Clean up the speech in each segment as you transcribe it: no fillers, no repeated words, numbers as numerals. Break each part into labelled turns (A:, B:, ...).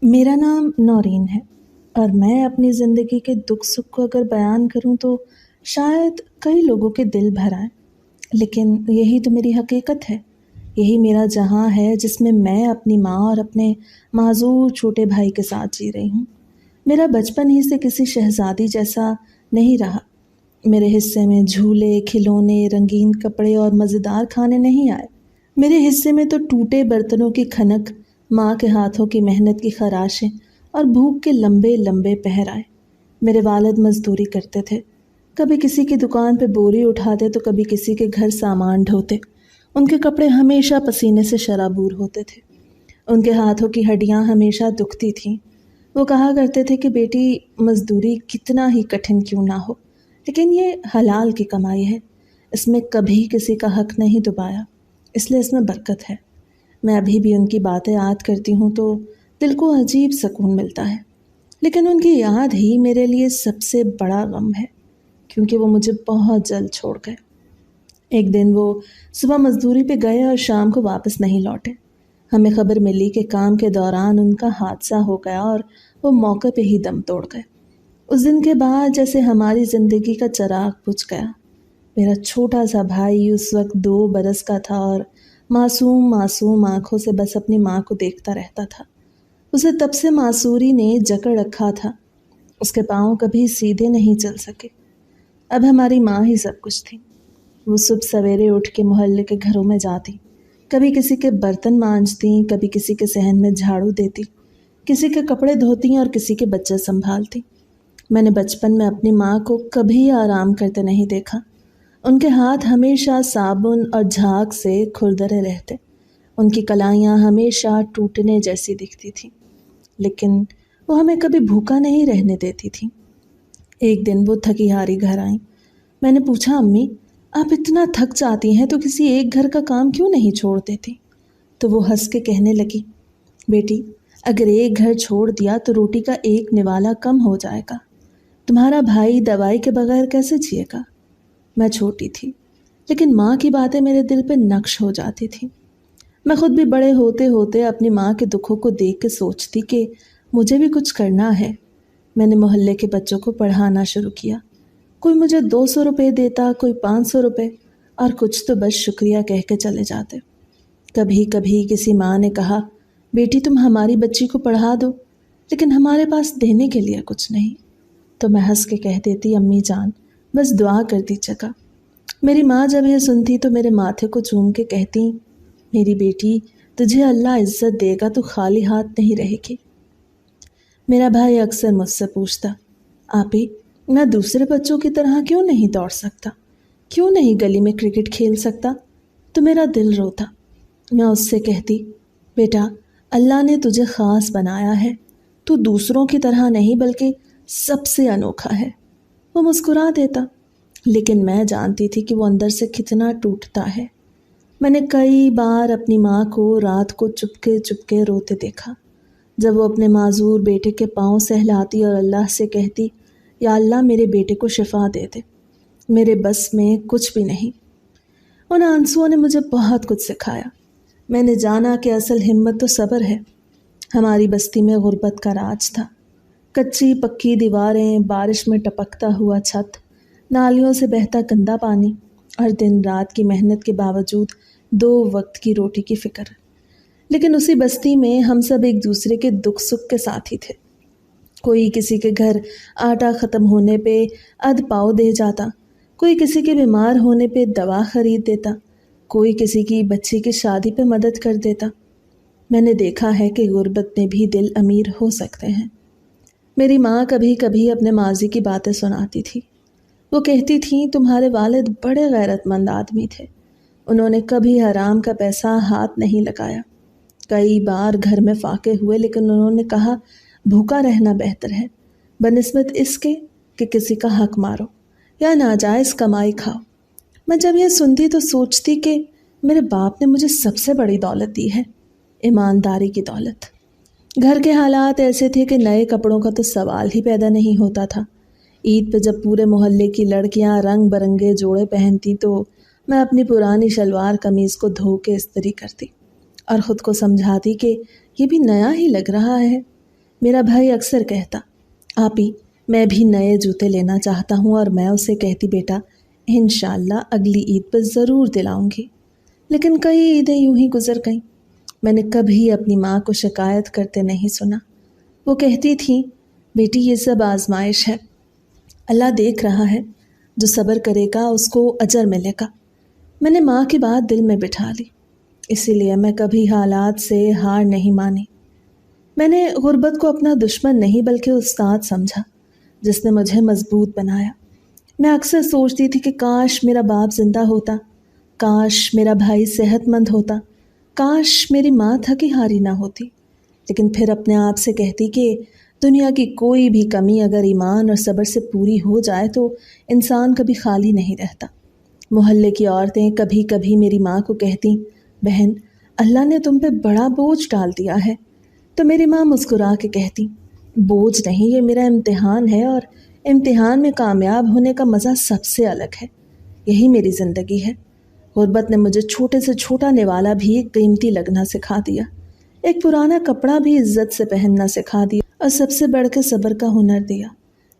A: मेरा नाम नौरीन है और मैं अपनी ज़िंदगी के दुख सुख को अगर बयान करूं तो शायद कई लोगों के दिल भर आए। लेकिन यही तो मेरी हकीकत है। यही मेरा जहां है जिसमें मैं अपनी माँ और अपने मासूर छोटे भाई के साथ जी रही हूँ। मेरा बचपन ही से किसी शहजादी जैसा नहीं रहा। मेरे हिस्से में झूले, खिलौने, रंगीन कपड़े और मज़ेदार खाने नहीं आए। मेरे हिस्से में तो टूटे बर्तनों की खनक, माँ के हाथों की मेहनत की खराशें और भूख के लंबे लंबे पहर आए। मेरे वालिद मजदूरी करते थे। कभी किसी की दुकान पे बोरी उठाते तो कभी किसी के घर सामान ढोते। उनके कपड़े हमेशा पसीने से शराबूर होते थे। उनके हाथों की हड्डियां हमेशा दुखती थीं। वो कहा करते थे कि बेटी, मजदूरी कितना ही कठिन क्यों ना हो, लेकिन ये हलाल की कमाई है। इसमें कभी किसी का हक नहीं दबाया, इसलिए इसमें बरकत है। मैं अभी भी उनकी बातें याद करती हूँ तो दिल को अजीब सुकून मिलता है। लेकिन उनकी याद ही मेरे लिए सबसे बड़ा गम है, क्योंकि वो मुझे बहुत जल्द छोड़ गए। एक दिन वो सुबह मजदूरी पे गए और शाम को वापस नहीं लौटे। हमें खबर मिली कि काम के दौरान उनका हादसा हो गया और वो मौके पे ही दम तोड़ गए। उस दिन के बाद जैसे हमारी ज़िंदगी का चिराग बुझ गया। मेरा छोटा सा भाई उस वक्त 2 बरस का था और मासूम मासूम आंखों से बस अपनी माँ को देखता रहता था। उसे तब से मासूरी ने जकड़ रखा था। उसके पाँव कभी सीधे नहीं चल सके। अब हमारी माँ ही सब कुछ थी। वो सुबह सवेरे उठ के मोहल्ले के घरों में जाती, कभी किसी के बर्तन मांजती, कभी किसी के सहन में झाड़ू देती, किसी के कपड़े धोती और किसी के बच्चे संभालती। मैंने बचपन में अपनी माँ को कभी आराम करते नहीं देखा। उनके हाथ हमेशा साबुन और झाग से खुरदरे रहते। उनकी कलाइयाँ हमेशा टूटने जैसी दिखती थीं, लेकिन वो हमें कभी भूखा नहीं रहने देती थी। एक दिन वो थकी हारी घर आईं। मैंने पूछा, अम्मी, आप इतना थक जाती हैं तो किसी एक घर का काम क्यों नहीं छोड़ देती? तो वो हंस के कहने लगी, बेटी, अगर एक घर छोड़ दिया तो रोटी का एक निवाला कम हो जाएगा। तुम्हारा भाई दवाई के बगैर कैसे जिएगा? मैं छोटी थी, लेकिन माँ की बातें मेरे दिल पे नक्श हो जाती थी। मैं खुद भी बड़े होते होते अपनी माँ के दुखों को देख के सोचती कि मुझे भी कुछ करना है। मैंने मोहल्ले के बच्चों को पढ़ाना शुरू किया। कोई मुझे 200 रुपये देता, कोई 500 रुपये, और कुछ तो बस शुक्रिया कह के चले जाते। कभी कभी किसी माँ ने कहा, बेटी, तुम हमारी बच्ची को पढ़ा दो, लेकिन हमारे पास देने के लिए कुछ नहीं। तो मैं हंस के कह देती, अम्मी जान, बस दुआ कर दीजिएगा। मेरी माँ जब यह सुनती तो मेरे माथे को चूम के कहती, मेरी बेटी, तुझे अल्लाह इज्जत देगा तो खाली हाथ नहीं रहेगी। मेरा भाई अक्सर मुझसे पूछता, आपी, मैं दूसरे बच्चों की तरह क्यों नहीं दौड़ सकता? क्यों नहीं गली में क्रिकेट खेल सकता? तो मेरा दिल रोता। मैं उससे कहती, बेटा, अल्लाह ने तुझे ख़ास बनाया है। तू दूसरों की तरह नहीं बल्कि सबसे अनोखा है। वो मुस्कुरा देता, लेकिन मैं जानती थी कि वो अंदर से कितना टूटता है। मैंने कई बार अपनी माँ को रात को चुपके चुपके रोते देखा, जब वो अपने माजूर बेटे के पाँव सहलाती और अल्लाह से कहती, या अल्लाह, मेरे बेटे को शिफा दे दे, मेरे बस में कुछ भी नहीं। उन आंसुओं ने मुझे बहुत कुछ सिखाया। मैंने जाना कि असल हिम्मत तो सब्र है। हमारी बस्ती में गुर्बत का राज था। कच्ची पक्की दीवारें, बारिश में टपकता हुआ छत, नालियों से बहता गंदा पानी और दिन रात की मेहनत के बावजूद 2 वक्त की रोटी की फिक्र। लेकिन उसी बस्ती में हम सब एक दूसरे के दुख सुख के साथी थे। कोई किसी के घर आटा ख़त्म होने पे अध पाव दे जाता, कोई किसी के बीमार होने पे दवा ख़रीद देता, कोई किसी की बच्ची की शादी पे मदद कर देता। मैंने देखा है कि गुर्बत में भी दिल अमीर हो सकते हैं। मेरी माँ कभी कभी अपने माजी की बातें सुनाती थी। वो कहती थी, तुम्हारे वालिद बड़े गैरतमंद आदमी थे। उन्होंने कभी हराम का पैसा हाथ नहीं लगाया। कई बार घर में फाके हुए, लेकिन उन्होंने कहा, भूखा रहना बेहतर है बनिस्बत इसके कि किसी का हक मारो या नाजायज़ कमाई खाओ। मैं जब यह सुनती तो सोचती कि मेरे बाप ने मुझे सबसे बड़ी दौलत दी है, ईमानदारी की दौलत। घर के हालात ऐसे थे कि नए कपड़ों का तो सवाल ही पैदा नहीं होता था। ईद पे जब पूरे मोहल्ले की लड़कियां रंग बरंगे जोड़े पहनती तो मैं अपनी पुरानी शलवार कमीज़ को धो के इस्त्री करती और ख़ुद को समझाती कि ये भी नया ही लग रहा है। मेरा भाई अक्सर कहता, आपी मैं भी नए जूते लेना चाहता हूँ, और मैं उसे कहती, बेटा इंशाल्लाह अगली ईद पर ज़रूर दिलाऊंगी। लेकिन कई ईदें यूं ही गुजर गईं। मैंने कभी अपनी माँ को शिकायत करते नहीं सुना। वो कहती थी, बेटी ये सब आजमाइश है, अल्लाह देख रहा है, जो सब्र करेगा उसको अजर मिलेगा। मैंने माँ की बात दिल में बिठा ली, इसीलिए मैं कभी हालात से हार नहीं मानी। मैंने गुर्बत को अपना दुश्मन नहीं बल्कि उस्ताद समझा, जिसने मुझे मजबूत बनाया। मैं अक्सर सोचती थी कि काश मेरा बाप जिंदा होता, काश मेरा भाई सेहतमंद होता, काश मेरी माँ थकी हारी ना होती। लेकिन फिर अपने आप से कहती कि दुनिया की कोई भी कमी अगर ईमान और सब्र से पूरी हो जाए तो इंसान कभी खाली नहीं रहता। मोहल्ले की औरतें कभी कभी मेरी माँ को कहती, बहन अल्लाह ने तुम पे बड़ा बोझ डाल दिया है। तो मेरी माँ मुस्कुरा के कहती, बोझ नहीं, ये मेरा इम्तिहान है, और इम्तिहान में कामयाब होने का मज़ा सबसे अलग है। यही मेरी ज़िंदगी है। गुर्बत ने मुझे छोटे से छोटा निवाला भी कीमती लगना सिखा दिया, एक पुराना कपड़ा भी इज्जत से पहनना सिखा दिया, और सबसे बढ़ के सब्र का हुनर दिया।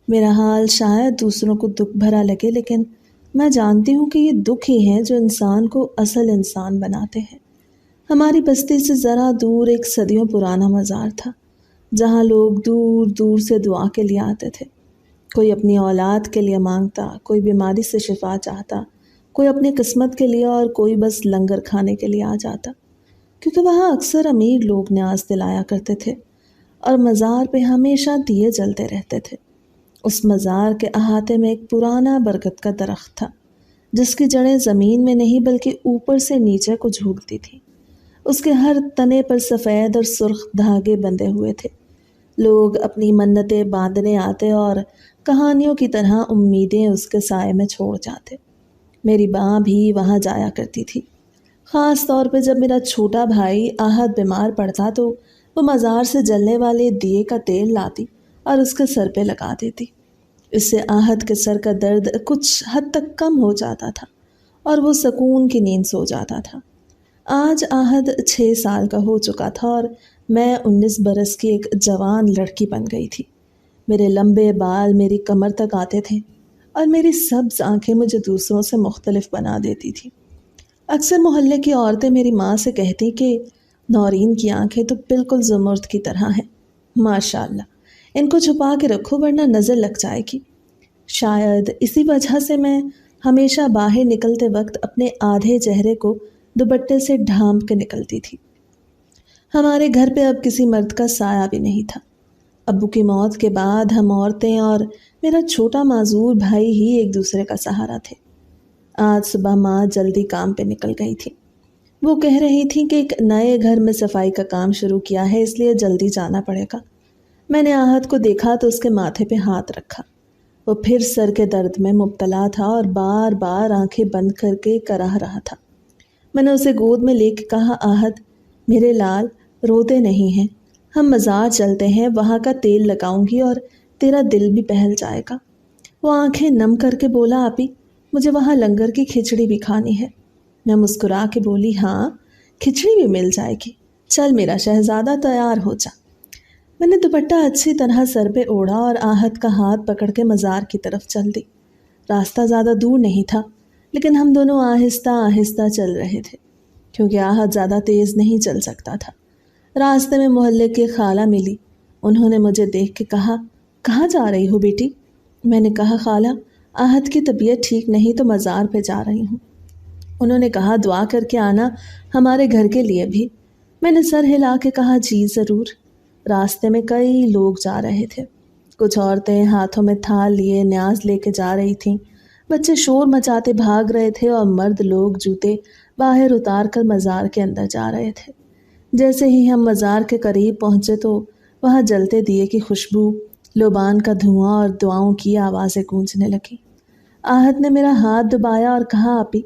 A: मेरा हाल शायद दूसरों को दुख भरा लगे, लेकिन मैं जानती हूँ कि ये दुख ही हैं जो इंसान को असल इंसान बनाते हैं। हमारी बस्ती से ज़रा दूर एक सदियों पुराना मज़ार था, जहाँ लोग दूर दूर से दुआ के लिए आते थे। कोई अपनी औलाद के लिए मांगता, कोई बीमारी से शिफा चाहता, कोई अपनी किस्मत के लिए, और कोई बस लंगर खाने के लिए आ जाता, क्योंकि वहाँ अक्सर अमीर लोग न्याज दिलाया करते थे, और मज़ार पे हमेशा दिए जलते रहते थे। उस मज़ार के अहाते में एक पुराना बरगद का दरख्त था, जिसकी जड़ें ज़मीन में नहीं बल्कि ऊपर से नीचे को झुकती थी। उसके हर तने पर सफ़ेद और सुर्ख धागे बंधे हुए थे। लोग अपनी मन्नतें बांधने आते और कहानियों की तरह उम्मीदें उसके साए में छोड़ जाते। मेरी माँ भी वहाँ जाया करती थी। ख़ास तौर पे जब मेरा छोटा भाई आहत बीमार पड़ता तो वो मज़ार से जलने वाले दिए का तेल लाती और उसके सर पे लगा देती। इससे आहत के सर का दर्द कुछ हद तक कम हो जाता था और वो सुकून की नींद सो जाता था। आज आहद 6 साल का हो चुका था और मैं 19 बरस की एक जवान लड़की बन गई थी। मेरे लंबे बाल मेरी कमर तक आते थे और मेरी सब्ज आंखें मुझे दूसरों से मुख्तलिफ बना देती थी। अक्सर मोहल्ले की औरतें मेरी माँ से कहती कि नौरीन की आंखें तो बिल्कुल ज़ुमर्द की तरह हैं, माशाअल्लाह, इनको छुपा के रखो वरना नज़र लग जाएगी। शायद इसी वजह से मैं हमेशा बाहर निकलते वक्त अपने आधे चेहरे को दुपट्टे से ढांप के निकलती थी। हमारे घर पे अब किसी मर्द का साया भी नहीं था। अब्बू की मौत के बाद हम औरतें और मेरा छोटा माजूर भाई ही एक दूसरे का सहारा थे। आज सुबह माँ जल्दी काम पे निकल गई थी। वो कह रही थी कि एक नए घर में सफाई का काम शुरू किया है, इसलिए जल्दी जाना पड़ेगा। मैंने आहत को देखा तो उसके माथे पे हाथ रखा। वो फिर सर के दर्द में मुब्तला था और बार बार आंखें बंद करके कराह रहा था। मैंने उसे गोद में लेके कहा, आहत मेरे लाल, रोते नहीं हैं, हम मज़ार चलते हैं, वहाँ का तेल लगाऊंगी और तेरा दिल भी बहल जाएगा। वो आंखें नम करके बोला, आपी मुझे वहाँ लंगर की खिचड़ी भी खानी है। मैं मुस्कुरा के बोली, हाँ खिचड़ी भी मिल जाएगी, चल मेरा शहजादा तैयार हो जा। मैंने दुपट्टा अच्छी तरह सर पे ओढ़ा और आहत का हाथ पकड़ के मज़ार की तरफ चल दी। रास्ता ज़्यादा दूर नहीं था, लेकिन हम दोनों आहिस्ता आहिस्ता चल रहे थे, क्योंकि आहत ज़्यादा तेज़ नहीं चल सकता था। रास्ते में मोहल्ले की खाला मिली। उन्होंने मुझे देख के कहा, कहाँ जा रही हो बेटी? मैंने कहा, खाला आहत की तबीयत ठीक नहीं तो मज़ार पे जा रही हूँ। उन्होंने कहा, दुआ करके आना हमारे घर के लिए भी। मैंने सर हिला के कहा, जी ज़रूर। रास्ते में कई लोग जा रहे थे। कुछ औरतें हाथों में थाल लिए न्याज लेके जा रही थीं। बच्चे शोर मचाते भाग रहे थे और मर्द लोग जूते बाहर उतार कर मज़ार के अंदर जा रहे थे। जैसे ही हम मज़ार के करीब पहुँचे तो वहाँ जलते दिए की खुशबू, लोबान का धुआं और दुआओं की आवाज़ें गूंजने लगी। आहत ने मेरा हाथ दबाया और कहा, आपी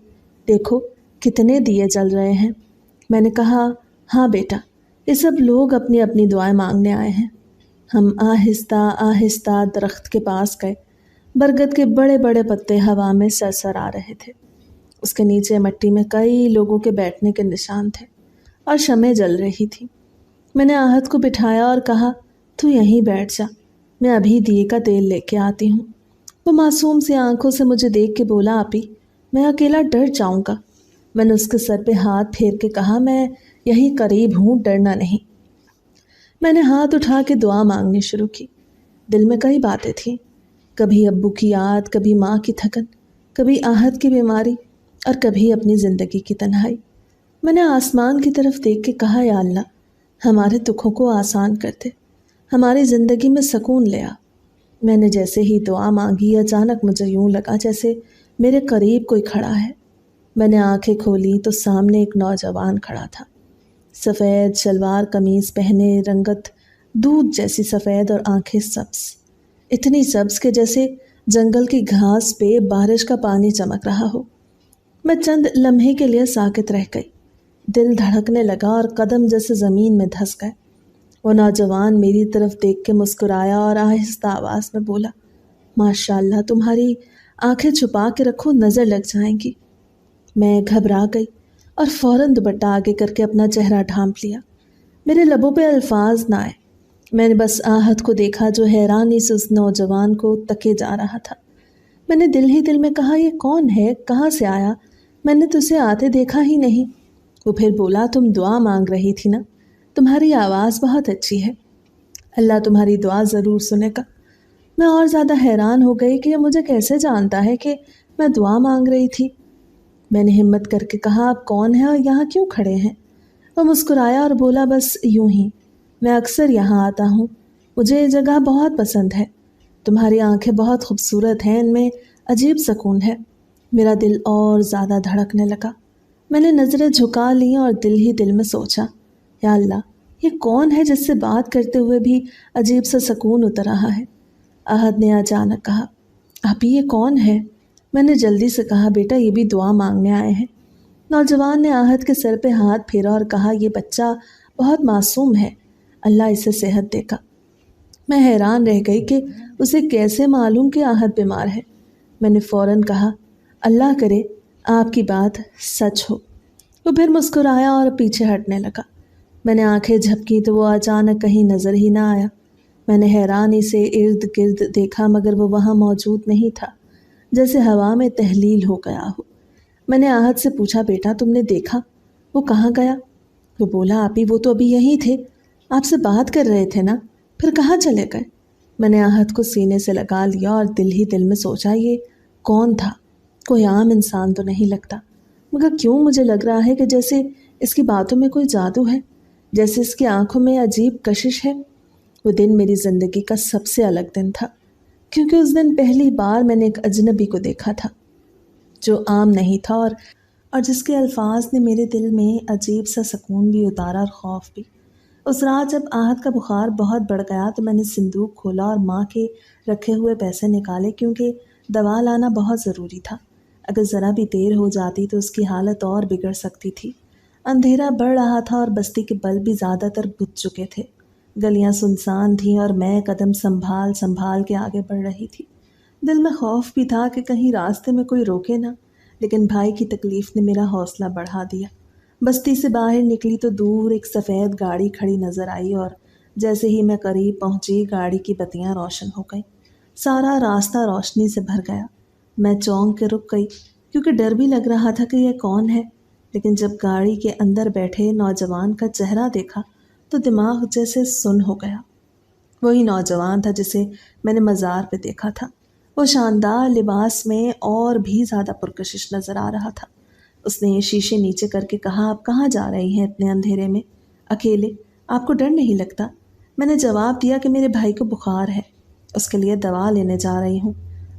A: देखो कितने दिए जल रहे हैं। मैंने कहा, हाँ बेटा, ये सब लोग अपनी अपनी दुआएं मांगने आए हैं। हम आहिस्ता आहिस्ता दरख्त के पास गए। बरगद के बड़े बड़े पत्ते हवा में सरसर आ रहे थे। उसके नीचे मिट्टी में कई लोगों के बैठने के निशान थे और शमें जल रही थी। मैंने आहत को बिठाया और कहा, तू यहीं बैठ जा, मैं अभी दिए का तेल लेके आती हूँ। वो मासूम सी आंखों से मुझे देख के बोला, आपी मैं अकेला डर जाऊँगा। मैंने उसके सर पे हाथ फेर के कहा, मैं यहीं करीब हूँ, डरना नहीं। मैंने हाथ उठा के दुआ मांगनी शुरू की। दिल में कई बातें थीं, कभी अब्बू की याद, कभी माँ की थकन, कभी आहत की बीमारी और कभी अपनी ज़िंदगी की तन्हाई। मैंने आसमान की तरफ देख के कहा, या अल्लाह हमारे दुखों को आसान कर दे, हमारी ज़िंदगी में सुकून ले आ। मैंने जैसे ही दुआ मांगी, अचानक मुझे यूं लगा जैसे मेरे करीब कोई खड़ा है। मैंने आंखें खोली तो सामने एक नौजवान खड़ा था। सफ़ेद शलवार कमीज़ पहने, रंगत दूध जैसी सफ़ेद और आंखें सब्ज़, इतनी सब्ज़ के जैसे जंगल की घास पे बारिश का पानी चमक रहा हो। मैं चंद लम्हे के लिए साकित रह गई। दिल धड़कने लगा और कदम जैसे ज़मीन में धंस गए। वो नौजवान मेरी तरफ देख के मुस्कुराया और आहिस्ता आवाज़ में बोला, माशाल्लाह तुम्हारी आंखें छुपा के रखो, नज़र लग जाएंगी। मैं घबरा गई और फ़ौरन दुपट्टा आगे करके अपना चेहरा ढांप लिया। मेरे लबों पे अल्फाज ना आए। मैंने बस आहत को देखा जो हैरानी से उस नौजवान को तके जा रहा था। मैंने दिल ही दिल में कहा, ये कौन है, कहाँ से आया, मैंने तुझे आते देखा ही नहीं। वो फिर बोला, तुम दुआ मांग रही थी ना, तुम्हारी आवाज़ बहुत अच्छी है, अल्लाह तुम्हारी दुआ ज़रूर सुनेगा। मैं और ज़्यादा हैरान हो गई कि ये मुझे कैसे जानता है कि मैं दुआ मांग रही थी। मैंने हिम्मत करके कहा, आप कौन हैं और यहाँ क्यों खड़े हैं? वो मुस्कुराया और बोला, बस यूं ही, मैं अक्सर यहाँ आता हूँ, मुझे ये जगह बहुत पसंद है। तुम्हारी आंखें बहुत खूबसूरत हैं, इनमें अजीब सुकून है। मेरा दिल और ज़्यादा धड़कने लगा। मैंने नज़रें झुका लीं और दिल ही दिल में सोचा, या अल्लाह ये कौन है जिससे बात करते हुए भी अजीब सा सुकून उतर रहा है? आहद ने अचानक कहा, आप ये कौन है? मैंने जल्दी से कहा, बेटा ये भी दुआ मांगने आए हैं। नौजवान ने आहद के सर पे हाथ फेरा और कहा, ये बच्चा बहुत मासूम है, अल्लाह इसे सेहत देगा। मैं हैरान रह गई कि उसे कैसे मालूम कि आहद बीमार है। मैंने फ़ौरन कहा, अल्लाह करे आपकी बात सच हो। वो फिर मुस्कुराया और पीछे हटने लगा। मैंने आंखें झपकी तो वो अचानक कहीं नज़र ही ना आया। मैंने हैरानी से इर्द गिर्द देखा मगर वो वहाँ मौजूद नहीं था, जैसे हवा में तहलील हो गया हो। मैंने आहद से पूछा, बेटा तुमने देखा, वो कहाँ गया? वो बोला, आप ही वो तो अभी यहीं थे, आपसे बात कर रहे थे ना, फिर कहाँ चले गए? मैंने आहद को सीने से लगा लिया और दिल ही दिल में सोचा, ये कौन था? कोई आम इंसान तो नहीं लगता, मगर क्यों मुझे लग रहा है कि जैसे इसकी बातों में कोई जादू है, जैसे इसकी आंखों में अजीब कशिश है। वो दिन मेरी ज़िंदगी का सबसे अलग दिन था, क्योंकि उस दिन पहली बार मैंने एक अजनबी को देखा था जो आम नहीं था और जिसके अल्फाज ने मेरे दिल में अजीब सा सुकून भी उतारा और खौफ भी। उस रात जब आहद का बुखार बहुत बढ़ गया तो मैंने संदूक खोला और माँ के रखे हुए पैसे निकाले, क्योंकि दवा लाना बहुत ज़रूरी था। अगर ज़रा भी देर हो जाती तो उसकी हालत और बिगड़ सकती थी। अंधेरा बढ़ रहा था और बस्ती के बल्ब भी ज़्यादातर बुझ चुके थे। गलियां सुनसान थीं और मैं कदम संभाल संभाल के आगे बढ़ रही थी। दिल में खौफ भी था कि कहीं रास्ते में कोई रोके ना, लेकिन भाई की तकलीफ़ ने मेरा हौसला बढ़ा दिया। बस्ती से बाहर निकली तो दूर एक सफ़ेद गाड़ी खड़ी नज़र आई और जैसे ही मैं करीब पहुंची गाड़ी की बत्तियां रोशन हो गईं। सारा रास्ता रोशनी से भर गया। मैं चौंक के रुक गई, क्योंकि डर भी लग रहा था कि यह कौन है। लेकिन जब गाड़ी के अंदर बैठे नौजवान का चेहरा देखा तो दिमाग जैसे सुन्न हो गया। वही नौजवान था जिसे मैंने मज़ार पे देखा था। वो शानदार लिबास में और भी ज़्यादा पुरकशिश नज़र आ रहा था। उसने शीशे नीचे करके कहा, आप कहाँ जा रही हैं इतने अंधेरे में, अकेले, आपको डर नहीं लगता? मैंने जवाब दिया कि मेरे भाई को बुखार है, उसके लिए दवा लेने जा रही हूँ।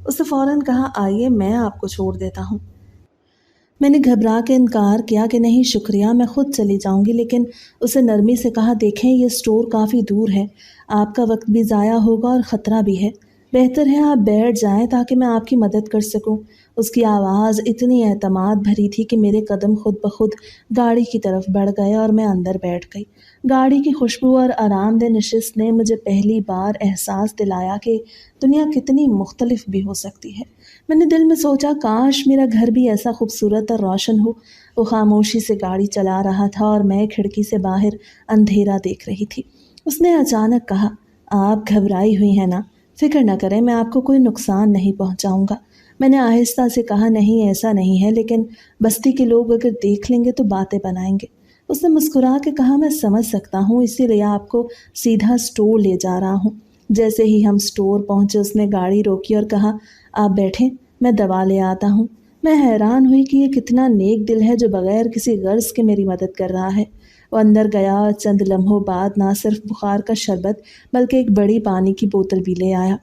A: उसने फ़ौरन कहा, आइए मैं आपको छोड़ देता हूँ। मैंने घबरा के इनकार किया कि नहीं शुक्रिया, मैं खुद चली जाऊंगी, लेकिन उसे नरमी से कहा, देखें ये स्टोर काफ़ी दूर है, आपका वक्त भी ज़ाया होगा और ख़तरा भी है, बेहतर है आप बैठ जाएं ताकि मैं आपकी मदद कर सकूं। उसकी आवाज़ इतनी एतमाद भरी थी कि मेरे कदम खुद ब खुद गाड़ी की तरफ बढ़ गए और मैं अंदर बैठ गई। गाड़ी की खुशबू और आरामदेह नशिस्त ने मुझे पहली बार एहसास दिलाया कि दुनिया कितनी मुख्तलिफ भी हो सकती है। मैंने दिल में सोचा, काश मेरा घर भी ऐसा खूबसूरत और रोशन हो। वो खामोशी से गाड़ी चला रहा था और मैं खिड़की से बाहर अंधेरा देख रही थी। उसने अचानक कहा, आप घबराई हुई हैं ना? फिक्र न करें, मैं आपको कोई नुकसान नहीं पहुंचाऊंगा। मैंने आहिस्ता से कहा, नहीं ऐसा नहीं है, लेकिन बस्ती के लोग अगर देख लेंगे तो बातें बनाएंगे। उसने मुस्कुरा के कहा, मैं समझ सकता हूँ, इसीलिए आपको सीधा स्टोर ले जा रहा हूँ। जैसे ही हम स्टोर पहुंचे उसने गाड़ी रोकी और कहा, आप बैठें, मैं दवा ले आता हूँ। मैं हैरान हुई कि ये कितना नेक दिल है जो बगैर किसी गर्ज के मेरी मदद कर रहा है। वो अंदर गया और चंद लम्हों बाद ना सिर्फ बुखार का शरबत बल्कि एक बड़ी पानी की बोतल भी ले आया।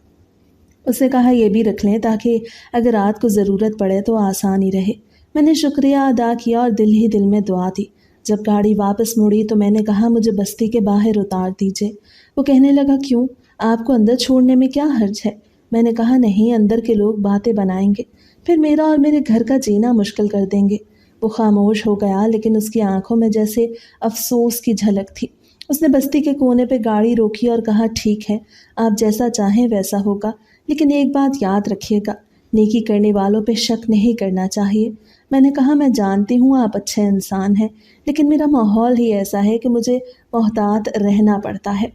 A: उसने कहा, ये भी रख लें ताकि अगर रात को ज़रूरत पड़े तो आसानी रहे। मैंने शुक्रिया अदा किया और दिल ही दिल में दुआ दी। जब गाड़ी वापस मुड़ी तो मैंने कहा, मुझे बस्ती के बाहर उतार दीजिए। वो कहने लगा, क्यों, आपको अंदर छोड़ने में क्या हर्ज है? मैंने कहा, नहीं, अंदर के लोग बातें बनाएंगे, फिर मेरा और मेरे घर का जीना मुश्किल कर देंगे। वो खामोश हो गया, लेकिन उसकी आंखों में जैसे अफसोस की झलक थी। उसने बस्ती के कोने पे गाड़ी रोकी और कहा, ठीक है, आप जैसा चाहें वैसा होगा, लेकिन एक बात याद रखिएगा, नेकी करने वालों पे शक नहीं करना चाहिए। मैंने कहा, मैं जानती हूँ आप अच्छे इंसान हैं, लेकिन मेरा माहौल ही ऐसा है कि मुझे मोहतात रहना पड़ता है।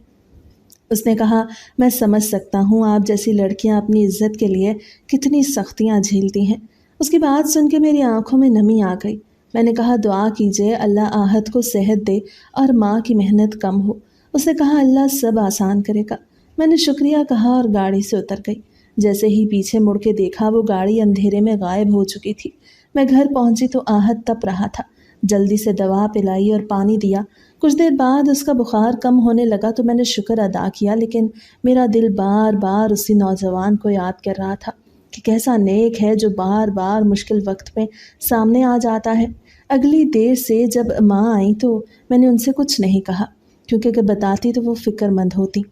A: उसने कहा, मैं समझ सकता हूँ आप जैसी लड़कियाँ अपनी इज्जत के लिए कितनी सख्तियाँ झेलती हैं। उसकी बात सुन के मेरी आंखों में नमी आ गई। मैंने कहा, दुआ कीजिए अल्लाह आहत को सेहत दे और माँ की मेहनत कम हो। उसने कहा, अल्लाह सब आसान करेगा। मैंने शुक्रिया कहा और गाड़ी से उतर गई। जैसे ही पीछे मुड़ के देखा वो गाड़ी अंधेरे में गायब हो चुकी थी। मैं घर पहुंची तो आहत तप रहा था। जल्दी से दवा पिलाई और पानी दिया। कुछ देर बाद उसका बुखार कम होने लगा तो मैंने शुक्र अदा किया, लेकिन मेरा दिल बार बार उसी नौजवान को याद कर रहा था कि कैसा नेक है जो बार बार मुश्किल वक्त में सामने आ जाता है। अगली देर से जब माँ आई तो मैंने उनसे कुछ नहीं कहा, क्योंकि अगर बताती तो वो फिक्रमंद होती।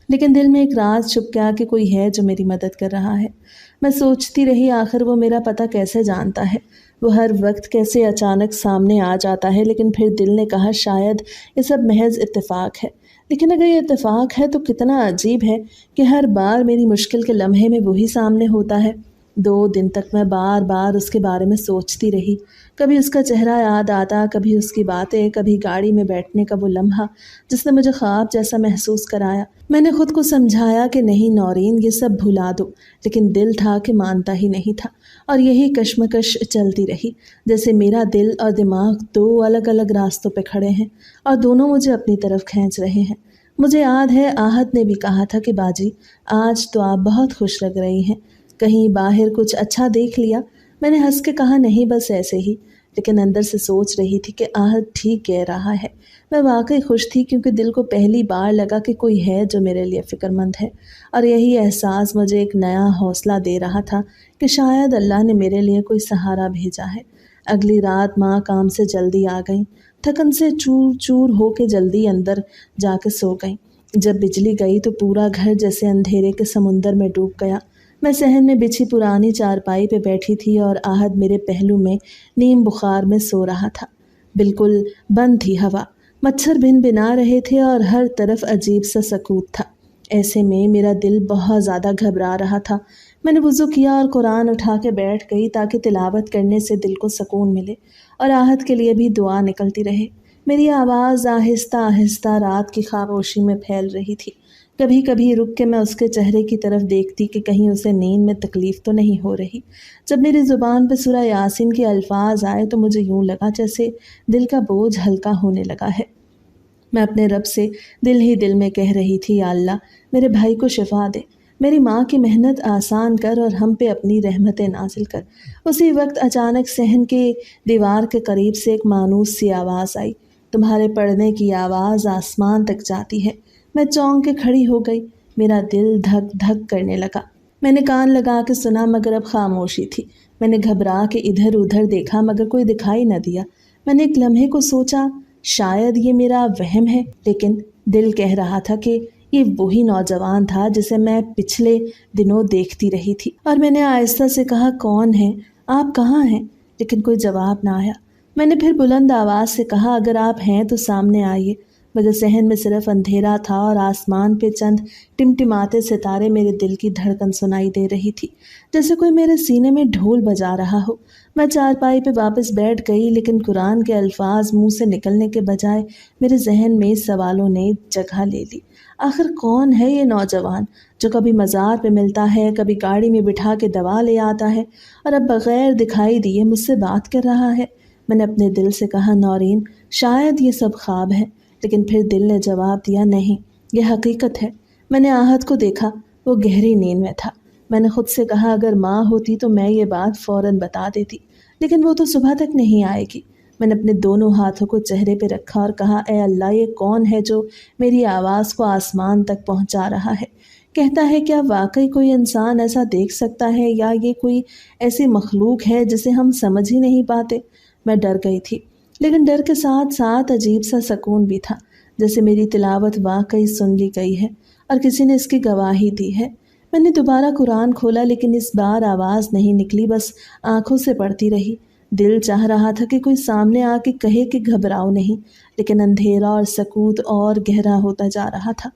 A: लेकिन दिल में एक राज छुप गया कि कोई है जो मेरी मदद कर रहा है। मैं सोचती रही, आखिर वो मेरा पता कैसे जानता है, वो हर वक्त कैसे अचानक सामने आ जाता है। लेकिन फिर दिल ने कहा, शायद ये सब महज इत्तेफाक है। लेकिन अगर ये इत्तेफाक है तो कितना अजीब है कि हर बार मेरी मुश्किल के लम्हे में वही सामने होता है। 2 दिन तक मैं बार बार उसके बारे में सोचती रही। कभी उसका चेहरा याद आता, कभी उसकी बातें, कभी गाड़ी में बैठने का वो लम्हा जिसने मुझे ख्वाब जैसा महसूस कराया। मैंने खुद को समझाया कि नहीं नौरीन, ये सब भुला दो, लेकिन दिल था कि मानता ही नहीं था। और यही कश्मकश चलती रही, जैसे मेरा दिल और दिमाग 2 अलग अलग रास्तों पे खड़े हैं और दोनों मुझे अपनी तरफ खींच रहे हैं। मुझे याद है आहत ने भी कहा था कि बाजी, आज तो आप बहुत खुश लग रही हैं, कहीं बाहर कुछ अच्छा देख लिया? मैंने हंस के कहा, नहीं, बस ऐसे ही। लेकिन अंदर से सोच रही थी कि आहत ठीक कह रहा है। मैं वाकई खुश थी, क्योंकि दिल को पहली बार लगा कि कोई है जो मेरे लिए फ़िक्रमंद है। और यही एहसास मुझे एक नया हौसला दे रहा था कि शायद अल्लाह ने मेरे लिए कोई सहारा भेजा है। अगली रात माँ काम से जल्दी आ गई। थकन से चूर चूर हो के जल्दी अंदर जाके सो गई। जब बिजली गई तो पूरा घर जैसे अंधेरे के समुंदर में डूब गया। मैं सहन में बिछी पुरानी चारपाई पे बैठी थी और आहत मेरे पहलू में नीम बुखार में सो रहा था। बिल्कुल बंद थी हवा, मच्छर भिन भिना रहे थे और हर तरफ अजीब सा सकूत था। ऐसे में मेरा दिल बहुत ज़्यादा घबरा रहा था। मैंने वुज़ू किया और कुरान उठा के बैठ गई ताकि तिलावत करने से दिल को सुकून मिले और आहत के लिए भी दुआ निकलती रहे। मेरी आवाज़ आहिस्ता आहिस्ता रात की खामोशी में फैल रही थी। कभी कभी रुक के मैं उसके चेहरे की तरफ देखती कि कहीं उसे नींद में तकलीफ़ तो नहीं हो रही। जब मेरी ज़ुबान पर सूरह यासीन के अल्फाज आए तो मुझे यूं लगा जैसे दिल का बोझ हल्का होने लगा है। मैं अपने रब से दिल ही दिल में कह रही थी, या अल्लाह, मेरे भाई को शिफा दे, मेरी माँ की मेहनत आसान कर और हम पे अपनी रहमतें नाजिल कर। उसी वक्त अचानक सहन के दीवार के करीब से एक मानूस सी आवाज़ आई, तुम्हारे पढ़ने की आवाज़ आसमान तक जाती है। मैं चौंक के खड़ी हो गई। मेरा दिल धक धक करने लगा। मैंने कान लगा के सुना, मगर अब खामोशी थी। मैंने घबरा के इधर उधर देखा, मगर कोई दिखाई न दिया। मैंने एक लम्हे को सोचा, शायद ये मेरा वहम है, लेकिन दिल कह रहा था कि ये वही नौजवान था जिसे मैं पिछले दिनों देखती रही थी। और मैंने आहिस्ता से कहा, कौन है आप, कहाँ हैं? लेकिन कोई जवाब ना आया। मैंने फिर बुलंद आवाज़ से कहा, अगर आप हैं तो सामने आइए। मगर सहन में सिर्फ अंधेरा था और आसमान पे चंद टिमटिमाते सितारे मेरे दिल की धड़कन सुनाई दे रही थी, जैसे कोई मेरे सीने में ढोल बजा रहा हो। मैं चारपाई पे वापस बैठ गई, लेकिन कुरान के अल्फाज मुंह से निकलने के बजाय मेरे जहन में सवालों ने जगह ले ली। आखिर कौन है ये नौजवान जो कभी मज़ार पे मिलता है, कभी गाड़ी में बिठा के दवा ले आता है और अब बगैर दिखाई दिए मुझसे बात कर रहा है? मैंने अपने दिल से कहा, नौरीन, शायद ये सब ख्वाब है। लेकिन फिर दिल ने जवाब दिया, नहीं, ये हकीकत है। मैंने आहत को देखा, वो गहरी नींद में था। मैंने खुद से कहा, अगर माँ होती तो मैं ये बात फ़ौरन बता देती, लेकिन वो तो सुबह तक नहीं आएगी। मैंने अपने दोनों हाथों को चेहरे पे रखा और कहा, ए अल्लाह, ये कौन है जो मेरी आवाज़ को आसमान तक पहुंचा रहा है? कहता है, क्या वाकई कोई इंसान ऐसा देख सकता है, या ये कोई ऐसी मखलूक है जिसे हम समझ ही नहीं पाते? मैं डर गई थी, लेकिन डर के साथ साथ अजीब सा सुकून भी था, जैसे मेरी तिलावत वाकई सुन ली गई है और किसी ने इसकी गवाही दी है। मैंने दोबारा कुरान खोला, लेकिन इस बार आवाज़ नहीं निकली, बस आंखों से पढ़ती रही। दिल चाह रहा था कि कोई सामने आके कहे कि घबराओ नहीं, लेकिन अंधेरा और सकूत और गहरा होता जा रहा था।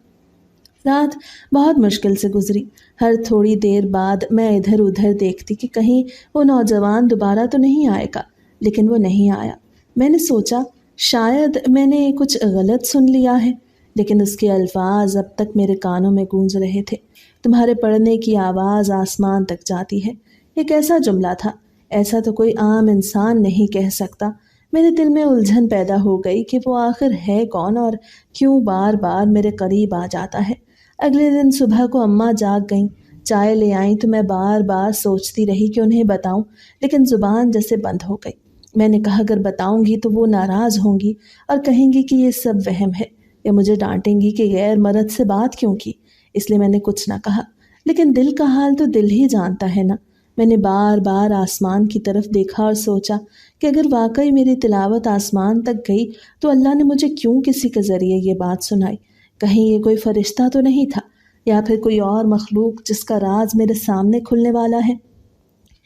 A: रात बहुत मुश्किल से गुजरी। हर थोड़ी देर बाद मैं इधर उधर देखती कि कहीं वो नौजवान दोबारा तो नहीं आएगा, लेकिन वो नहीं आया। मैंने सोचा शायद मैंने कुछ गलत सुन लिया है, लेकिन उसके अल्फाज अब तक मेरे कानों में गूंज रहे थे। तुम्हारे पढ़ने की आवाज़ आसमान तक जाती है। ये कैसा जुमला था? ऐसा तो कोई आम इंसान नहीं कह सकता। मेरे दिल में उलझन पैदा हो गई कि वो आखिर है कौन और क्यों बार बार मेरे करीब आ जाता है। अगले दिन सुबह को अम्मा जाग गईं, चाय ले आईं तो मैं बार बार सोचती रही कि उन्हें बताऊं, लेकिन ज़ुबान जैसे बंद हो गई। मैंने कहा, अगर बताऊंगी तो वो नाराज़ होंगी और कहेंगी कि ये सब वहम है, या मुझे डांटेंगी कि गैर मर्द से बात क्यों की। इसलिए मैंने कुछ ना कहा, लेकिन दिल का हाल तो दिल ही जानता है ना। मैंने बार बार आसमान की तरफ देखा और सोचा कि अगर वाकई मेरी तिलावत आसमान तक गई तो अल्लाह ने मुझे क्यों किसी के ज़रिए ये बात सुनाई? कहीं ये कोई फरिश्ता तो नहीं था, या फिर कोई और मखलूक जिसका राज मेरे सामने खुलने वाला है?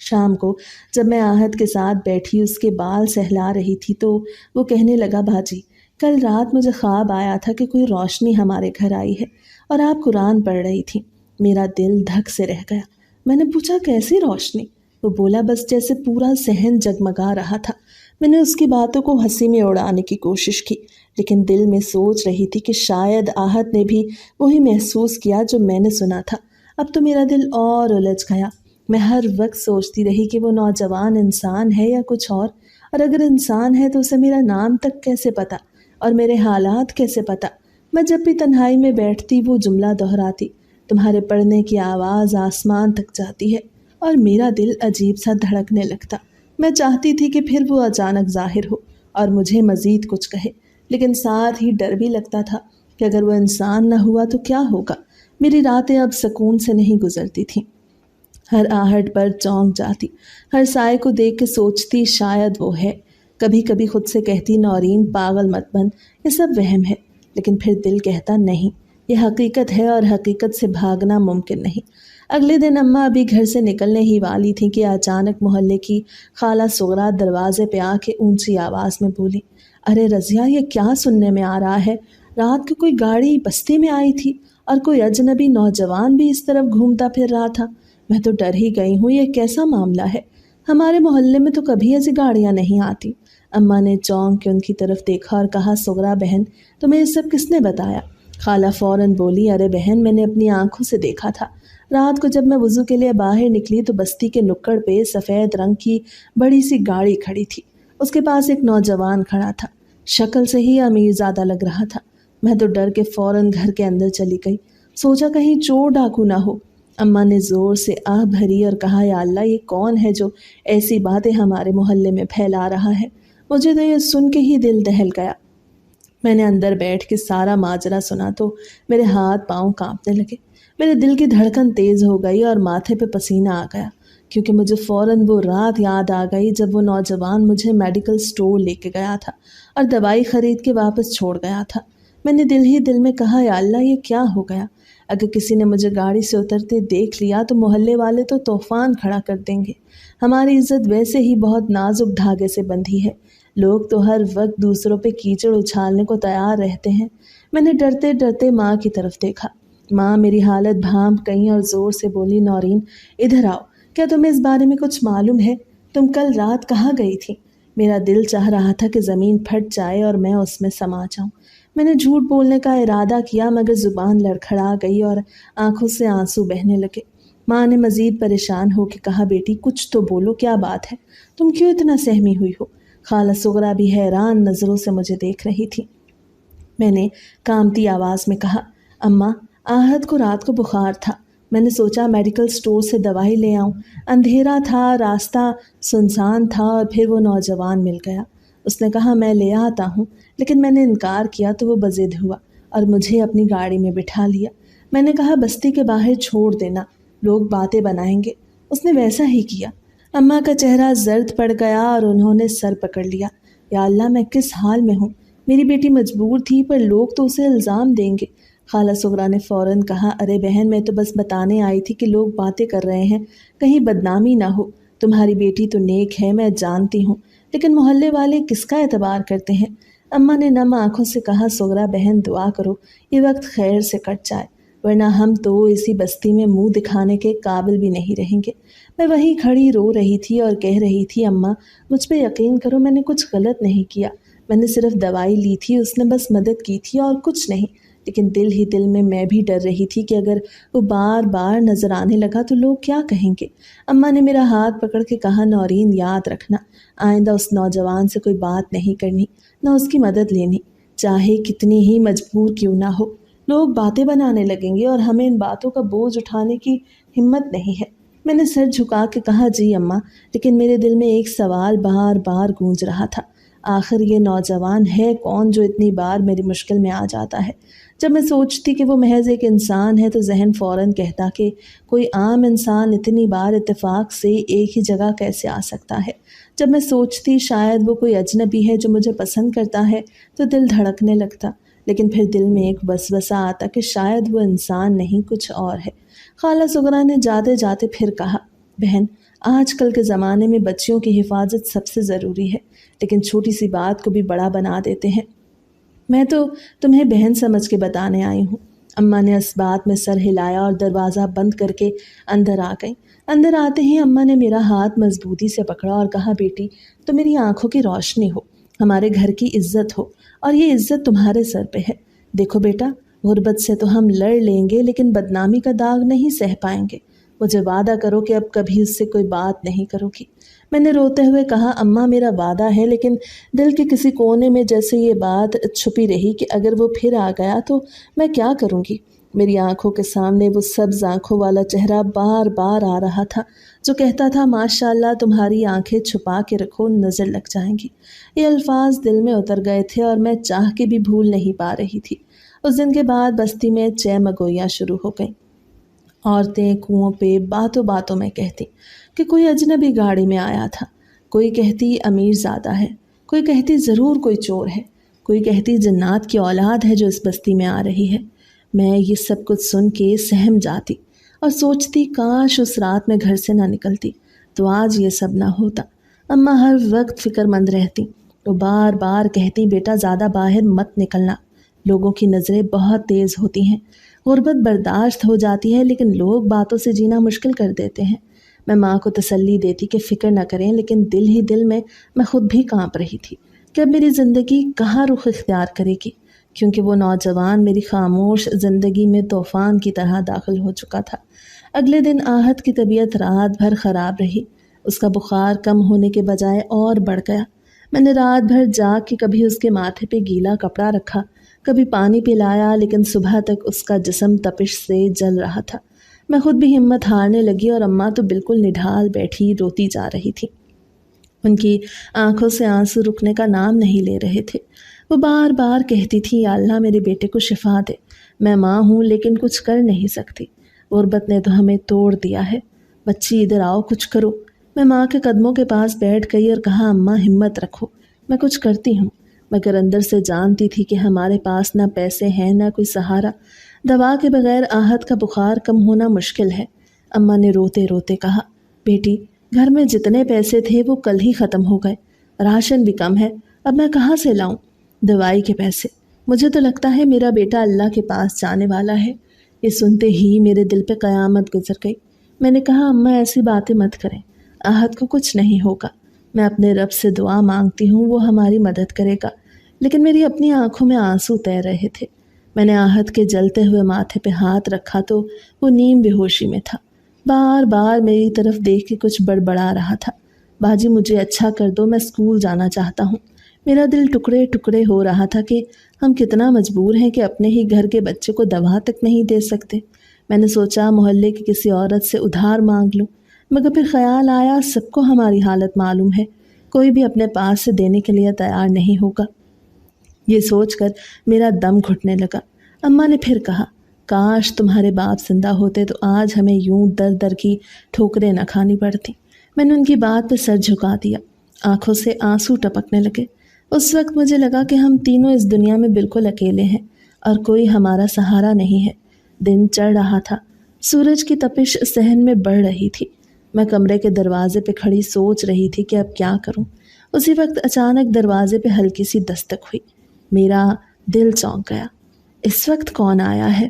A: शाम को जब मैं आहत के साथ बैठी उसके बाल सहला रही थी तो वो कहने लगा, भाजी, कल रात मुझे ख्वाब आया था कि कोई रोशनी हमारे घर आई है और आप कुरान पढ़ रही थी। मेरा दिल धक से रह गया। मैंने पूछा, कैसी रोशनी? वो बोला, बस जैसे पूरा सहन जगमगा रहा था। मैंने उसकी बातों को हंसी में उड़ाने की कोशिश की, लेकिन दिल में सोच रही थी कि शायद आहत ने भी वही महसूस किया जो मैंने सुना था। अब तो मेरा दिल और उलझ गया। मैं हर वक्त सोचती रही कि वो नौजवान इंसान है या कुछ और अगर इंसान है तो उसे मेरा नाम तक कैसे पता और मेरे हालात कैसे पता? मैं जब भी तन्हाई में बैठती वो जुमला दोहराती, तुम्हारे पढ़ने की आवाज़ आसमान तक जाती है, और मेरा दिल अजीब सा धड़कने लगता। मैं चाहती थी कि फिर वो अचानक जाहिर हो और मुझे मज़ीद कुछ कहे, लेकिन साथ ही डर भी लगता था कि अगर वो इंसान न हुआ तो क्या होगा। मेरी रातें अब सुकून से नहीं गुजरती थीं। हर आहट पर चौंक जाती, हर साए को देख के सोचती शायद वो है। कभी कभी खुद से कहती, नौरीन, पागल मत बन, ये सब वहम है। लेकिन फिर दिल कहता, नहीं, ये हकीकत है और हकीकत से भागना मुमकिन नहीं। अगले दिन अम्मा अभी घर से निकलने ही वाली थी कि अचानक मोहल्ले की खाला सुगरा दरवाजे पे आके ऊंची आवाज़ में बोली, अरे रज़िया, ये क्या सुनने में आ रहा है? रात को कोई गाड़ी बस्ती में आई थी और कोई अजनबी नौजवान भी इस तरफ घूमता फिर रहा था। मैं तो डर ही गई हूँ, ये कैसा मामला है? हमारे मोहल्ले में तो कभी ऐसी गाड़ियाँ नहीं आती। अम्मा ने चौंक के उनकी तरफ देखा और कहा, सुगरा बहन, तुम्हें ये सब किसने बताया? खाला फौरन बोली, अरे बहन, मैंने अपनी आंखों से देखा था। रात को जब मैं वज़ू के लिए बाहर निकली तो बस्ती के नुक्कड़ पे सफ़ेद रंग की बड़ी सी गाड़ी खड़ी थी। उसके पास एक नौजवान खड़ा था। शक्ल से ही अमीरज़ादा लग रहा था। मैं तो डर के फौरन घर के अंदर चली गई। सोचा कहीं चोर डाकू ना हो। अम्मा ने ज़ोर से आह भरी और कहा, या अल्लाह, ये कौन है जो ऐसी बातें हमारे मोहल्ले में फैला रहा है? मुझे तो ये सुन के ही दिल दहल गया। मैंने अंदर बैठ के सारा माजरा सुना तो मेरे हाथ पांव कांपने लगे। मेरे दिल की धड़कन तेज़ हो गई और माथे पे पसीना आ गया, क्योंकि मुझे फ़ौरन वो रात याद आ गई जब वो नौजवान मुझे मेडिकल स्टोर लेके गया था और दवाई ख़रीद के वापस छोड़ गया था। मैंने दिल ही दिल में कहा, या अल्लाह, ये क्या हो गया? अगर किसी ने मुझे गाड़ी से उतरते देख लिया तो मोहल्ले वाले तो तूफ़ान खड़ा कर देंगे। हमारी इज्जत वैसे ही बहुत नाजुक धागे से बंधी है। लोग तो हर वक्त दूसरों पे कीचड़ उछालने को तैयार रहते हैं। میں نے ڈرتے ڈرتے ماں کی طرف دیکھا۔ ماں میری حالت بھانپ گئیں اور زور سے بولی، نورین ادھر آؤ، کیا تمہیں اس بارے میں کچھ معلوم ہے؟ تم کل رات کہاں گئی تھی؟ میرا دل چاہ رہا تھا کہ زمین پھٹ جائے اور میں اس میں سما جاؤں۔ میں نے جھوٹ بولنے کا ارادہ کیا مگر زبان لڑکھڑا گئی اور آنکھوں سے آنسو بہنے لگے۔ ماں نے مزید پریشان ہو کے کہا، بیٹی کچھ تو بولو، کیا بات ہے؟ تم کیوں اتنا سہمی ہوئی ہو؟ خالہ صغرا بھی حیران نظروں سے مجھے دیکھ رہی تھی۔ میں نے کامتی آواز میں کہا، اماں آہت کو رات کو بخار تھا، میں نے سوچا میڈیکل سٹور سے دوائی لے آؤں۔ اندھیرا تھا، راستہ سنسان تھا اور پھر وہ نوجوان مل گیا۔ اس نے کہا میں لے آتا ہوں، لیکن میں نے انکار کیا تو وہ بضد ہوا اور مجھے اپنی گاڑی میں بٹھا لیا۔ میں نے کہا بستی کے باہر چھوڑ دینا، لوگ باتیں بنائیں گے۔ اس نے ویسا ہی کیا۔ اماں کا چہرہ زرد پڑ گیا اور انہوں نے سر پکڑ لیا۔ یا اللہ میں کس حال میں ہوں؟ میری بیٹی مجبور تھی پر لوگ تو اسے الزام دیں گے۔ خالہ صغرا نے فوراً کہا، ارے بہن میں تو بس بتانے آئی تھی کہ لوگ باتیں کر رہے ہیں، کہیں بدنامی نہ ہو۔ تمہاری بیٹی تو نیک ہے میں جانتی ہوں، لیکن محلے والے کس کا اعتبار کرتے ہیں؟ اماں نے نم آنکھوں سے کہا، صغرا بہن دعا کرو یہ وقت خیر سے کٹ جائے، ورنہ ہم تو اسی بستی میں منہ دکھانے کے قابل بھی نہیں رہیں گے۔ میں وہیں کھڑی رو رہی تھی اور کہہ رہی تھی، اماں مجھ پہ یقین کرو، میں نے کچھ غلط نہیں کیا، میں نے صرف دوائی لی تھی، اس نے بس مدد کی تھی اور کچھ نہیں۔ لیکن دل ہی دل میں بھی ڈر رہی تھی کہ اگر وہ بار بار نظر آنے لگا تو لوگ کیا کہیں گے۔ اماں نے میرا ہاتھ پکڑ کے کہا، نورین یاد رکھنا، آئندہ اس نوجوان سے کوئی بات نہیں کرنی، نہ اس کی مدد لینی، چاہے کتنی ہی مجبور کیوں نہ ہو۔ لوگ باتیں بنانے لگیں گے اور ہمیں ان باتوں کا بوجھ اٹھانے کی ہمت نہیں ہے۔ میں نے سر جھکا کے کہا، جی اماں، لیکن میرے دل میں ایک سوال بار بار گونج رہا تھا، آخر یہ نوجوان ہے کون جو اتنی بار میری مشکل میں آ جاتا ہے؟ جب میں سوچتی کہ وہ محض ایک انسان ہے تو ذہن فوراً کہتا کہ کوئی عام انسان اتنی بار اتفاق سے ایک ہی جگہ کیسے آ سکتا ہے۔ جب میں سوچتی شاید وہ کوئی اجنبی ہے جو مجھے پسند کرتا ہے تو دل دھڑکنے لگتا، لیکن پھر دل میں ایک وسوسہ آتا کہ شاید وہ انسان نہیں کچھ اور ہے۔ خالہ صغرا نے جاتے جاتے پھر کہا، بہن آج کل کے زمانے میں بچیوں کی حفاظت سب سے ضروری ہے، لیکن چھوٹی سی بات کو بھی بڑا بنا دیتے ہیں۔ میں تو تمہیں بہن سمجھ کے بتانے آئی ہوں۔ اماں نے اس بات میں سر ہلایا اور دروازہ بند کر کے اندر آ گئیں۔ اندر آتے ہی اماں نے میرا ہاتھ مضبوطی سے پکڑا اور کہا، بیٹی تو میری آنکھوں کی روشنی ہو، ہمارے گھر کی عزت ہو، اور یہ عزت تمہارے سر پہ ہے۔ دیکھو بیٹا، غربت سے تو ہم لڑ لیں گے لیکن بدنامی کا داغ نہیں سہ پائیں گے۔ مجھے وعدہ کرو کہ اب کبھی اس سے کوئی بات نہیں کرو گی۔ میں نے روتے ہوئے کہا، اماں میرا وعدہ ہے، لیکن دل کے کسی کونے میں جیسے یہ بات چھپی رہی کہ اگر وہ پھر آ گیا تو میں کیا کروں گی۔ میری آنکھوں کے سامنے وہ سبز آنکھوں والا چہرہ بار بار آ رہا تھا جو کہتا تھا، ماشاء اللہ تمہاری آنکھیں چھپا کے رکھو، نظر لگ جائیں گی۔ یہ الفاظ دل میں اتر گئے تھے اور میں چاہ کے بھی بھول نہیں پا رہی تھی۔ اس دن کے بعد بستی میں چہمگوئیاں شروع ہو گئیں۔ عورتیں کنووں پہ باتوں باتوں میں کہتی کہ کوئی اجنبی گاڑی میں آیا تھا، کوئی کہتی امیر زادہ ہے، کوئی کہتی ضرور کوئی چور ہے، کوئی کہتی جنات کی اولاد ہے جو اس بستی میں آ رہی ہے۔ میں یہ سب کچھ سن کے سہم جاتی اور سوچتی کاش اس رات میں گھر سے نہ نکلتی تو آج یہ سب نہ ہوتا۔ اماں ہر وقت فکر مند رہتی، وہ بار بار کہتی، بیٹا زیادہ باہر مت نکلنا، لوگوں کی نظریں بہت تیز ہوتی ہیں، غربت برداشت ہو جاتی ہے لیکن لوگ باتوں سے جینا مشکل کر دیتے ہیں۔ میں ماں کو تسلی دیتی کہ فکر نہ کریں، لیکن دل ہی دل میں خود بھی کانپ رہی تھی کہ اب میری زندگی کہاں رخ اختیار کرے گی، کیونکہ وہ نوجوان میری خاموش زندگی میں طوفان کی طرح داخل ہو چکا تھا۔ اگلے دن آہت کی طبیعت رات بھر خراب رہی، اس کا بخار کم ہونے کے بجائے اور بڑھ گیا۔ میں نے رات بھر جاگ کے کبھی اس کے ماتھے پہ گیلا کپڑا رکھا، کبھی پانی پلایا، لیکن صبح تک اس کا جسم تپش سے جل رہا تھا۔ میں خود بھی ہمت ہارنے لگی اور اماں تو بالکل نڈھال بیٹھی روتی جا رہی تھی۔ ان کی آنکھوں سے آنسو رکنے کا نام نہیں لے رہے تھے۔ وہ بار بار کہتی تھی، یا اللہ میرے بیٹے کو شفا دے، میں ماں ہوں لیکن کچھ کر نہیں سکتی، غربت نے تو ہمیں توڑ دیا ہے، بچی ادھر آؤ کچھ کرو۔ میں ماں کے قدموں کے پاس بیٹھ گئی اور کہا، اماں ہمت رکھو، میں کچھ کرتی ہوں، مگر اندر سے جانتی تھی کہ ہمارے پاس نہ پیسے ہیں نہ کوئی سہارا، دوا کے بغیر آہت کا بخار کم ہونا مشکل ہے۔ اماں نے روتے روتے کہا، بیٹی گھر میں جتنے پیسے تھے وہ کل ہی ختم ہو گئے، راشن بھی کم ہے، اب میں کہاں سے لاؤں دوائی کے پیسے؟ مجھے تو لگتا ہے میرا بیٹا اللہ کے پاس جانے والا ہے۔ یہ سنتے ہی میرے دل پہ قیامت گزر گئی۔ میں نے کہا اماں ایسی باتیں مت کریں، آہت کو کچھ نہیں ہوگا، میں اپنے رب سے دعا مانگتی ہوں، وہ ہماری مدد کرے گا۔ لیکن میری اپنی آنکھوں میں آنسو تیر رہے تھے۔ میں نے آہت کے جلتے ہوئے ماتھے پہ ہاتھ رکھا تو وہ نیم بے ہوشی میں تھا، بار بار میری طرف دیکھ کے کچھ بڑبڑا رہا تھا۔ باجی مجھے اچھا کر دو، میں اسکول جانا چاہتا ہوں۔ میرا دل ٹکڑے ٹکڑے ہو رہا تھا کہ ہم کتنا مجبور ہیں کہ اپنے ہی گھر کے بچے کو دوا تک نہیں دے سکتے۔ میں نے سوچا محلے کی کسی عورت سے ادھار مانگ لوں، مگر پھر خیال آیا سب کو ہماری حالت معلوم ہے، کوئی بھی اپنے پاس سے دینے کے لیے تیار نہیں ہوگا۔ یہ سوچ کر میرا دم گھٹنے لگا۔ اماں نے پھر کہا کاش تمہارے باپ زندہ ہوتے تو آج ہمیں یوں در در کی ٹھوکریں نہ کھانی پڑتی۔ میں نے ان کی بات پہ سر جھکا دیا، آنکھوں سے آنسو ٹپکنے لگے۔ اس وقت مجھے لگا کہ ہم تینوں اس دنیا میں بالکل اکیلے ہیں اور کوئی ہمارا سہارا نہیں ہے۔ دن چڑھ رہا تھا، سورج کی تپش صحن میں بڑھ رہی تھی۔ میں کمرے کے دروازے پہ کھڑی سوچ رہی تھی کہ اب کیا کروں۔ اسی وقت اچانک دروازے پہ ہلکی سی دستک ہوئی۔ میرا دل چونک گیا، اس وقت کون آیا ہے؟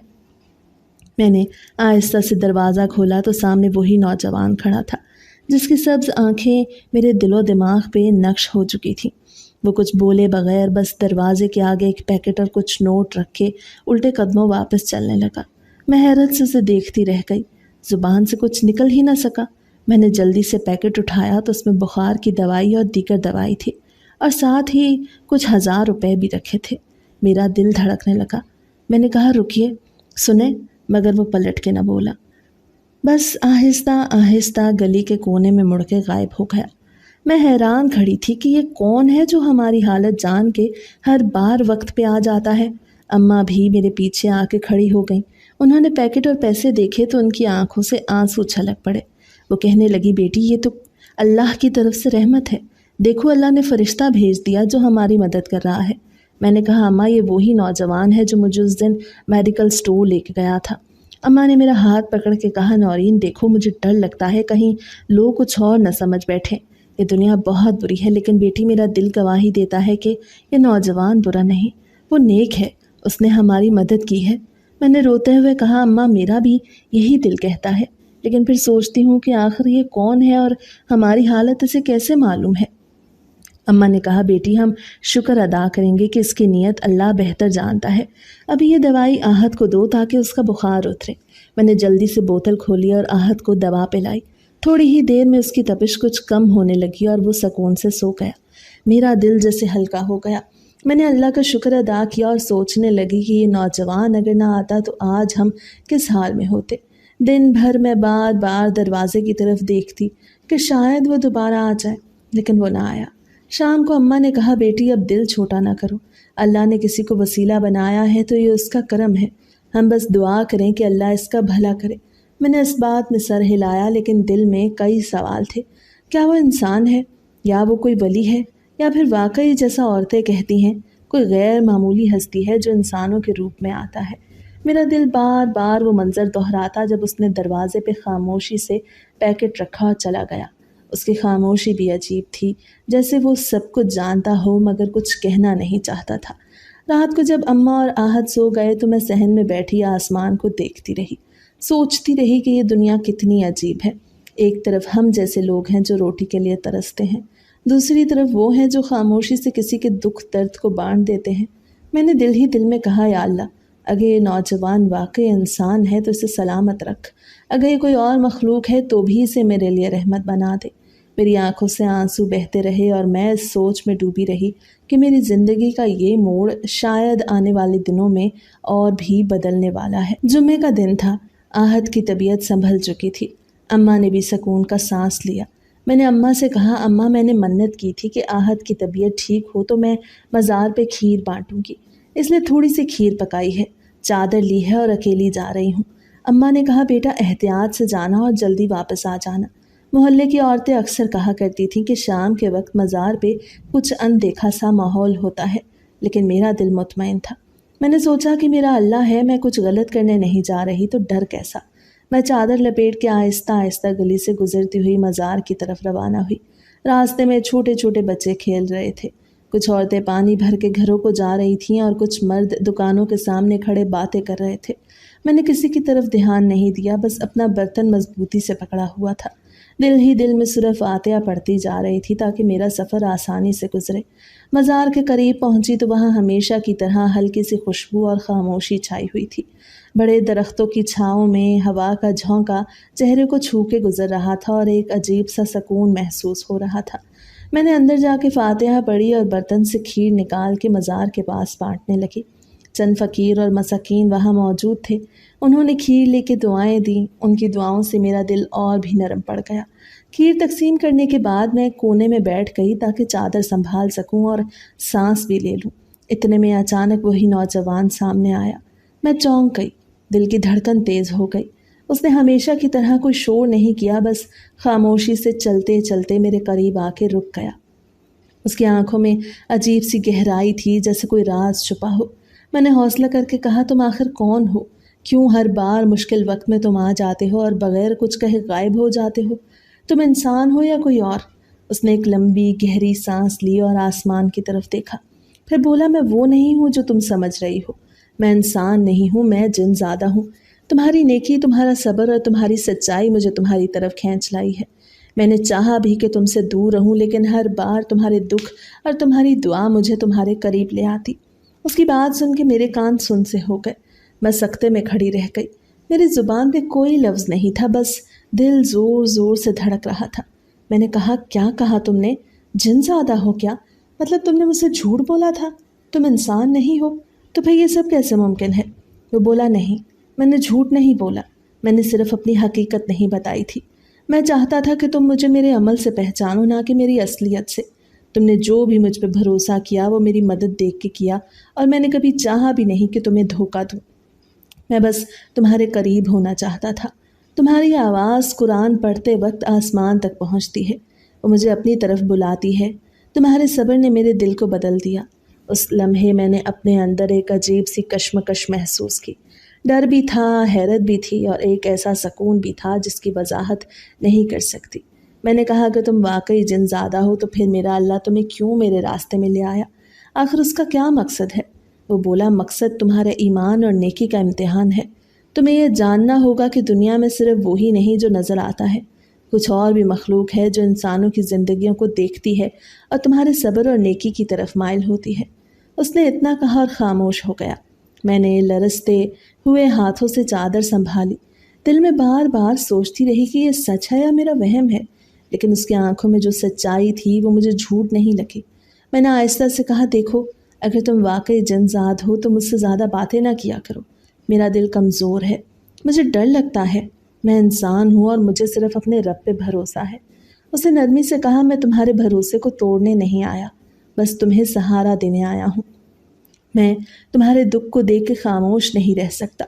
A: میں نے آہستہ سے دروازہ کھولا تو سامنے وہی نوجوان کھڑا تھا جس کی سبز آنکھیں میرے دل و دماغ پہ نقش ہو چکی تھیں۔ وہ کچھ بولے بغیر بس دروازے کے آگے ایک پیکٹ اور کچھ نوٹ رکھ کے الٹے قدموں واپس چلنے لگا۔ میں حیرت سے اسے دیکھتی رہ گئی، زبان سے کچھ نکل ہی نہ سکا۔ میں نے جلدی سے پیکٹ اٹھایا تو اس میں بخار کی دوائی اور دیگر دوائی تھی اور ساتھ ہی کچھ 1000 روپے بھی رکھے تھے۔ میرا دل دھڑکنے لگا۔ میں نے کہا رکیے، سنیں، مگر وہ پلٹ کے نہ بولا، بس آہستہ آہستہ گلی کے کونے میں مڑ کے غائب ہو گیا۔ میں حیران کھڑی تھی کہ یہ کون ہے جو ہماری حالت جان کے ہر بار وقت پہ آ جاتا ہے۔ اماں بھی میرے پیچھے آ کے کھڑی ہو گئیں۔ انہوں نے پیکٹ اور پیسے دیکھے تو ان کی آنکھوں سے آنسو چھلک پڑے۔ وہ کہنے لگی بیٹی یہ تو اللہ کی طرف سے رحمت ہے، دیکھو اللہ نے فرشتہ بھیج دیا جو ہماری مدد کر رہا ہے۔ میں نے کہا اماں یہ وہی نوجوان ہے جو مجھے اس دن میڈیکل سٹور لے کے گیا تھا۔ اماں نے میرا ہاتھ پکڑ کے کہا نورین دیکھو مجھے ڈر لگتا ہے کہیں لوگ کچھ اور نہ سمجھ بیٹھیں، یہ دنیا بہت بری ہے، لیکن بیٹی میرا دل گواہی دیتا ہے کہ یہ نوجوان برا نہیں، وہ نیک ہے، اس نے ہماری مدد کی ہے۔ میں نے روتے ہوئے کہا اماں میرا بھی یہی دل کہتا ہے، لیکن پھر سوچتی ہوں کہ آخر یہ کون ہے اور ہماری حالت اسے کیسے معلوم ہے۔ اماں نے کہا بیٹی ہم شکر ادا کریں گے کہ اس کی نیت اللہ بہتر جانتا ہے، ابھی یہ دوائی آہت کو دو تاکہ اس کا بخار اترے۔ میں نے جلدی سے بوتل کھولی اور آہت کو دوا پلائی۔ تھوڑی ہی دیر میں اس کی تپش کچھ کم ہونے لگی اور وہ سکون سے سو گیا۔ میرا دل جیسے ہلکا ہو گیا۔ میں نے اللہ کا شکر ادا کیا اور سوچنے لگی کہ یہ نوجوان اگر نہ آتا تو آج ہم کس حال میں ہوتے۔ دن بھر میں بار بار دروازے کی طرف دیکھتی کہ شاید وہ دوبارہ آ جائے، لیکن وہ نہ آیا۔ شام کو اماں نے کہا بیٹی اب دل چھوٹا نہ کرو، اللہ نے کسی کو وسیلہ بنایا ہے تو یہ اس کا کرم ہے، ہم بس دعا کریں کہ اللہ اس کا بھلا کرے۔ میں نے اس بات میں سر ہلایا لیکن دل میں کئی سوال تھے۔ کیا وہ انسان ہے یا وہ کوئی ولی ہے یا پھر واقعی جیسا عورتیں کہتی ہیں کوئی غیر معمولی ہستی ہے جو انسانوں کے روپ میں آتا ہے؟ میرا دل بار بار وہ منظر دہراتا جب اس نے دروازے پہ خاموشی سے پیکٹ رکھا اور چلا گیا۔ اس کی خاموشی بھی عجیب تھی، جیسے وہ سب کچھ جانتا ہو مگر کچھ کہنا نہیں چاہتا تھا۔ رات کو جب اماں اور آہت سو گئے تو میں صحن میں بیٹھی آسمان کو دیکھتی رہی، سوچتی رہی کہ یہ دنیا کتنی عجیب ہے۔ ایک طرف ہم جیسے لوگ ہیں جو روٹی کے لیے ترستے ہیں، دوسری طرف وہ ہیں جو خاموشی سے کسی کے دکھ درد کو بانٹ دیتے ہیں۔ میں نے دل ہی دل میں کہا یا اللہ اگر یہ نوجوان واقعی انسان ہے تو اسے سلامت رکھ، اگر یہ کوئی اور مخلوق ہے تو بھی اسے میرے لیے رحمت بنا دے۔ میری آنکھوں سے آنسو بہتے رہے اور میں اس سوچ میں ڈوبی رہی کہ میری زندگی کا یہ موڑ شاید آنے والے دنوں میں اور بھی بدلنے والا ہے۔ جمعے کا دن تھا، آہت کی طبیعت سنبھل چکی تھی، اماں نے بھی سکون کا سانس لیا۔ میں نے اماں سے کہا اماں میں نے منت کی تھی کہ آہت کی طبیعت ٹھیک ہو تو میں مزار پہ کھیر بانٹوں گی، اس لیے تھوڑی سی کھیر پکائی ہے، چادر لی ہے اور اکیلی جا رہی ہوں۔ اماں نے کہا بیٹا احتیاط سے جانا اور جلدی واپس آ جانا۔ محلے کی عورتیں اکثر کہا کرتی تھیں کہ شام کے وقت مزار پہ کچھ اندیکھا سا ماحول ہوتا ہے، لیکن میرا دل مطمئن تھا۔ میں نے سوچا کہ میرا اللہ ہے، میں کچھ غلط کرنے نہیں جا رہی تو ڈر کیسا۔ میں چادر لپیٹ کے آہستہ آہستہ گلی سے گزرتی ہوئی مزار کی طرف روانہ ہوئی۔ راستے میں چھوٹے چھوٹے بچے کھیل رہے تھے، कुछ औरतें पानी भर के घरों को जा रही थीं और कुछ मर्द दुकानों के सामने खड़े बातें कर रहे थे। मैंने किसी की तरफ ध्यान नहीं दिया, बस अपना बर्तन मजबूती से पकड़ा हुआ था। दिल ही दिल में सिर्फ आतिया पढ़ती जा रही थी ताकि मेरा सफ़र आसानी से गुजरे। मज़ार के करीब पहुंची तो वहाँ हमेशा की तरह हल्की सी खुशबू और खामोशी छाई हुई थी। बड़े दरख्तों की छाँव में हवा का झोंका चेहरे को छू के गुजर रहा था और एक अजीब सा सुकून महसूस हो रहा था। मैंने अंदर जाके फातिहा पढ़ी और बर्तन से खीर निकाल के मज़ार के पास बांटने लगी। चंद फ़कीर और मसाकीन वहाँ मौजूद थे। उन्होंने खीर लेके दुआएं दी। उनकी दुआओं से मेरा दिल और भी नरम पड़ गया। खीर तकसीम करने के बाद मैं कोने में बैठ गई ताकि चादर संभाल सकूं और सांस भी ले लूं। इतने में अचानक वही नौजवान सामने आया। मैं चौंक गई, दिल की धड़कन तेज़ हो गई। उसने हमेशा की तरह कोई शोर नहीं किया, बस खामोशी से चलते चलते मेरे करीब आके रुक गया। उसकी आंखों में अजीब सी गहराई थी, जैसे कोई राज छुपा हो। मैंने हौसला करके कहा, तुम आखिर कौन हो? क्यों हर बार मुश्किल वक्त में तुम आ जाते हो और बगैर कुछ कहे गायब हो जाते हो? तुम इंसान हो या कोई और? उसने एक लंबी गहरी सांस ली और आसमान की तरफ देखा। फिर बोला, मैं वो नहीं हूँ जो तुम समझ रही हो। मैं इंसान नहीं हूँ, मैं जिनज़ादा हूँ। तुम्हारी नेकी, तुम्हारा सब्र और तुम्हारी सच्चाई मुझे तुम्हारी तरफ खींच लाई है। मैंने चाहा भी कि तुमसे दूर रहूं, लेकिन हर बार तुम्हारे दुख और तुम्हारी दुआ मुझे तुम्हारे करीब ले आती। उसकी बात सुन के मेरे कान सुन से हो गए। मैं सख्ते में खड़ी रह गई। मेरी ज़ुबान पे कोई लफ्ज़ नहीं था, बस दिल ज़ोर ज़ोर से धड़क रहा था। मैंने कहा, क्या कहा तुमने? जिनज़ादा हो क्या? मतलब तुमने मुझसे झूठ बोला था? तुम इंसान नहीं हो? तो फिर ये सब कैसे मुमकिन है? वो बोला, नहीं, मैंने झूठ नहीं बोला। मैंने सिर्फ अपनी हकीकत नहीं बताई थी। मैं चाहता था कि तुम मुझे मेरे अमल से पहचानो, ना कि मेरी असलियत से। तुमने जो भी मुझ पर भरोसा किया वो मेरी मदद देख के किया, और मैंने कभी चाहा भी नहीं कि तुम्हें धोखा दूँ। मैं बस तुम्हारे करीब होना चाहता था। तुम्हारी आवाज़ कुरान पढ़ते वक्त आसमान तक पहुंचती है, वो मुझे अपनी तरफ बुलाती है। तुम्हारे सब्र ने मेरे दिल को बदल दिया। उस लम्हे मैंने अपने अंदर एक अजीब सी कश्मकश महसूस की। डर भी था, हैरत भी थी, और एक ऐसा सुकून भी था जिसकी वजाहत नहीं कर सकती। मैंने कहा, कि तुम वाकई जिनज़ादा हो तो फिर मेरा अल्लाह तुम्हें क्यों मेरे रास्ते में ले आया? आखिर उसका क्या मकसद है? वो बोला, मकसद तुम्हारे ईमान और नेकी का इम्तिहान है। तुम्हें यह जानना होगा कि दुनिया में सिर्फ वही नहीं जो नज़र आता है, कुछ और भी मखलूक है जो इंसानों की ज़िंदगियों को देखती है और तुम्हारे सब्र और नेकी की तरफ माइल होती है। उसने इतना कहा और खामोश हो गया। मैंने लरसते हुए हाथों से चादर संभाली। दिल में बार बार सोचती रही कि ये सच है या मेरा वहम है, लेकिन उसकी आंखों में जो सच्चाई थी वो मुझे झूठ नहीं लगी। मैंने आहिस्ता से कहा, देखो, अगर तुम वाकई जिनज़ाद हो तो मुझसे ज़्यादा बातें ना किया करो। मेरा दिल कमज़ोर है, मुझे डर लगता है। मैं इंसान हूँ और मुझे सिर्फ अपने रब पे भरोसा है। उसने नरमी से कहा, मैं तुम्हारे भरोसे को तोड़ने नहीं आया, बस तुम्हें सहारा देने आया हूँ। मैं तुम्हारे दुख को देख के खामोश नहीं रह सकता।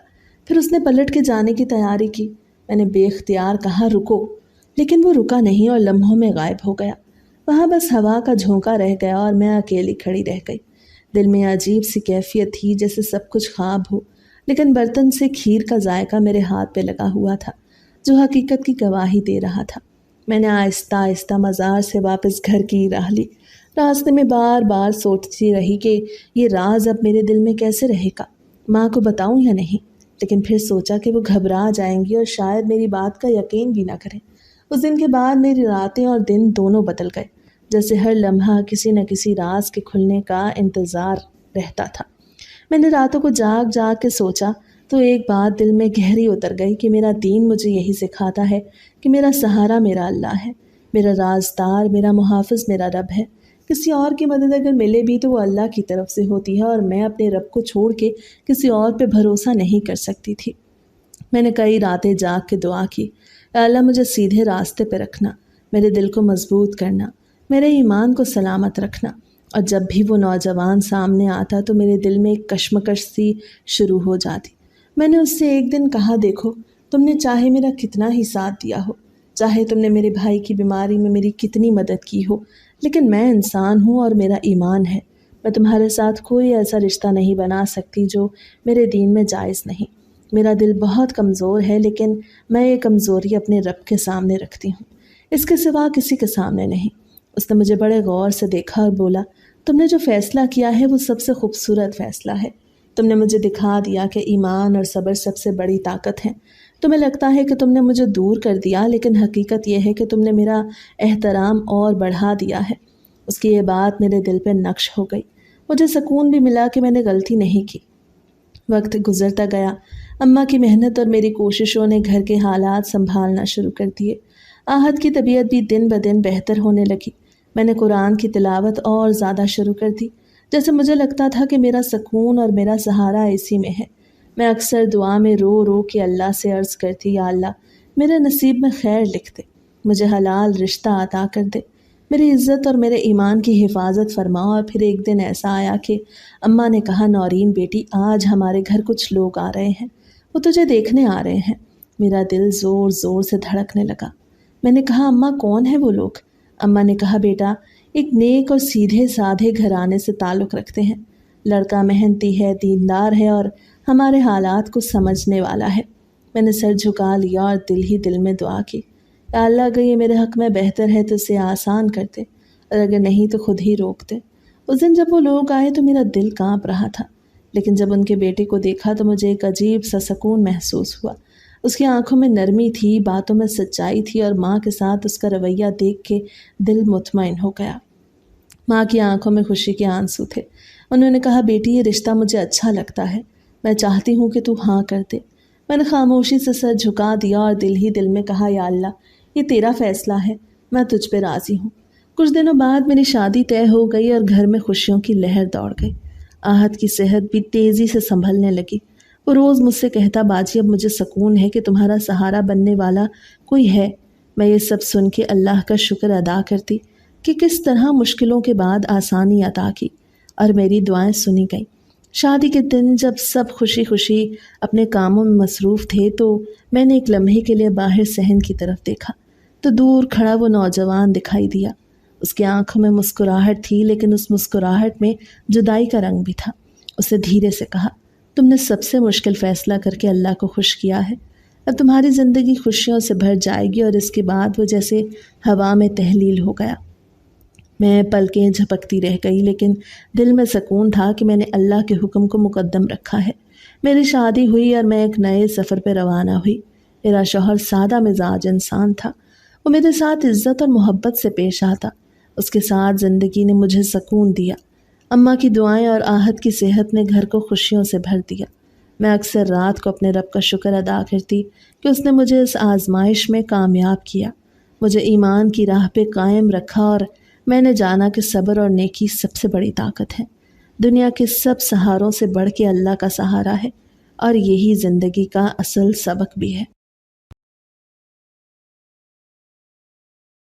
A: फिर उसने पलट के जाने की तैयारी की। मैंने बेख्तियार कहा, रुको, लेकिन वो रुका नहीं और लम्हों में गायब हो गया। वहाँ बस हवा का झोंका रह गया और मैं अकेली खड़ी रह गई। दिल में अजीब सी कैफियत थी, जैसे सब कुछ ख्वाब हो, लेकिन बर्तन से खीर का जायका मेरे हाथ पे लगा हुआ था, जो हकीकत की गवाही दे रहा था। मैंने आहिस्ता आहिस्ता मज़ार से वापस घर की राह ली। रास्ते में बार बार सोचती रही कि ये राज अब मेरे दिल में कैसे रहेगा, माँ को बताऊँ या नहीं। लेकिन फिर सोचा कि वो घबरा जाएंगी और शायद मेरी बात का यकीन भी ना करें। उस दिन के बाद मेरी रातें और दिन दोनों बदल गए, जैसे हर लम्हा किसी न किसी राज के खुलने का इंतज़ार रहता था। मैंने रातों को जाग जाग के सोचा तो एक बात दिल में गहरी उतर गई कि मेरा दीन मुझे यही सिखाता है कि मेरा सहारा मेरा अल्लाह है, मेरा राजदार, मेरा मुहाफ़िज़ मेरा रब है। किसी और की मदद अगर मिले भी तो वो अल्लाह की तरफ से होती है, और मैं अपने रब को छोड़ के किसी और पे भरोसा नहीं कर सकती थी। मैंने कई रातें जाग के दुआ की, अल्लाह मुझे सीधे रास्ते पे रखना, मेरे दिल को मजबूत करना, मेरे ईमान को सलामत रखना। और जब भी वो नौजवान सामने आता तो मेरे दिल में एक कश्मकश सी शुरू हो जाती। मैंने उससे एक दिन कहा, देखो, तुमने चाहे मेरा कितना ही साथ दिया हो, चाहे तुमने मेरे भाई की बीमारी में मेरी कितनी मदद की हो, लेकिन मैं इंसान हूँ और मेरा ईमान है। मैं तुम्हारे साथ कोई ऐसा रिश्ता नहीं बना सकती जो मेरे दीन में जायज़ नहीं। मेरा दिल बहुत कमज़ोर है, लेकिन मैं ये कमज़ोरी अपने रब के सामने रखती हूँ, इसके सिवा किसी के सामने नहीं। उसने मुझे बड़े गौर से देखा और बोला, تم نے جو فیصلہ کیا ہے وہ سب سے خوبصورت فیصلہ ہے۔ تم نے مجھے دکھا دیا کہ ایمان اور صبر سب سے بڑی طاقت ہے۔ تمہیں لگتا ہے کہ تم نے مجھے دور کر دیا، لیکن حقیقت یہ ہے کہ تم نے میرا احترام اور بڑھا دیا ہے۔ اس کی یہ بات میرے دل پہ نقش ہو گئی۔ مجھے سکون بھی ملا کہ میں نے غلطی نہیں کی۔ وقت گزرتا گیا، اماں کی محنت اور میری کوششوں نے گھر کے حالات سنبھالنا شروع کر دیے۔ آہت کی طبیعت بھی دن بدن بہتر ہونے لگی۔ میں نے قرآن کی تلاوت اور زیادہ شروع کر دی، جیسے مجھے لگتا تھا کہ میرا سکون اور میرا سہارا اسی میں ہے۔ میں اکثر دعا میں رو رو کے اللہ سے عرض کرتی، یا اللہ میرے نصیب میں خیر لکھ دے، مجھے حلال رشتہ عطا کر دے، میری عزت اور میرے ایمان کی حفاظت فرما۔ اور پھر ایک دن ایسا آیا کہ اماں نے کہا، نورین بیٹی، آج ہمارے گھر کچھ لوگ آ رہے ہیں، وہ تجھے دیکھنے آ رہے ہیں۔ میرا دل زور زور سے دھڑکنے لگا۔ میں نے کہا، اماں کون ہیں وہ لوگ؟ اماں نے کہا، بیٹا ایک نیک اور سیدھے سادھے گھرانے سے تعلق رکھتے ہیں، لڑکا محنتی ہے، دیندار ہے اور ہمارے حالات کو سمجھنے والا ہے۔ میں نے سر جھکا لیا اور دل ہی دل میں دعا کی، یا اللہ اگر یہ میرے حق میں بہتر ہے تو اسے آسان کر دے، اور اگر نہیں تو خود ہی روک دے۔ اس دن جب وہ لوگ آئے تو میرا دل کانپ رہا تھا، لیکن جب ان کے بیٹے کو دیکھا تو مجھے ایک عجیب سا سکون محسوس ہوا۔ اس کی آنکھوں میں نرمی تھی، باتوں میں سچائی تھی، اور ماں کے ساتھ اس کا رویہ دیکھ کے دل مطمئن ہو گیا۔ ماں کی آنکھوں میں خوشی کے آنسو تھے۔ انہوں نے کہا، بیٹی یہ رشتہ مجھے اچھا لگتا ہے، میں چاہتی ہوں کہ تو ہاں کر دے۔ میں نے خاموشی سے سر جھکا دیا اور دل ہی دل میں کہا، یا اللہ یہ تیرا فیصلہ ہے، میں تجھ پہ راضی ہوں۔ کچھ دنوں بعد میری شادی طے ہو گئی اور گھر میں خوشیوں کی لہر دوڑ گئی۔ آہت کی صحت بھی تیزی سے سنبھلنے لگی۔ وہ روز مجھ سے کہتا، باجی اب مجھے سکون ہے کہ تمہارا سہارا بننے والا کوئی ہے۔ میں یہ سب سن کے اللہ کا شکر ادا کرتی کہ کس طرح مشکلوں کے بعد آسانی عطا کی، اور میری دعائیں سنی گئیں۔ شادی کے دن جب سب خوشی خوشی اپنے کاموں میں مصروف تھے تو میں نے ایک لمحے کے لیے باہر صحن کی طرف دیکھا تو دور کھڑا وہ نوجوان دکھائی دیا۔ اس کی آنکھوں میں مسکراہٹ تھی، لیکن اس مسکراہٹ میں جدائی کا رنگ بھی تھا۔ اسے دھیرے سے کہا، تم نے سب سے مشکل فیصلہ کر کے اللہ کو خوش کیا ہے، اب تمہاری زندگی خوشیوں سے بھر جائے گی۔ اور اس کے بعد وہ جیسے ہوا میں تحلیل ہو گیا۔ میں پلکیں جھپکتی رہ گئی، لیکن دل میں سکون تھا کہ میں نے اللہ کے حکم کو مقدم رکھا ہے۔ میری شادی ہوئی اور میں ایک نئے سفر پہ روانہ ہوئی۔ میرا شوہر سادہ مزاج انسان تھا، وہ میرے ساتھ عزت اور محبت سے پیش آتا۔ اس کے ساتھ زندگی نے مجھے سکون دیا۔ اماں کی دعائیں اور آہت کی صحت نے گھر کو خوشیوں سے بھر دیا۔ میں اکثر رات کو اپنے رب کا شکر ادا کرتی کہ اس نے مجھے اس آزمائش میں کامیاب کیا، مجھے ایمان کی راہ پہ قائم رکھا، اور میں نے جانا کہ صبر اور نیکی سب سے بڑی طاقت ہے۔ دنیا کے سب سہاروں سے بڑھ کے اللہ کا سہارا ہے، اور یہی زندگی کا اصل سبق بھی ہے۔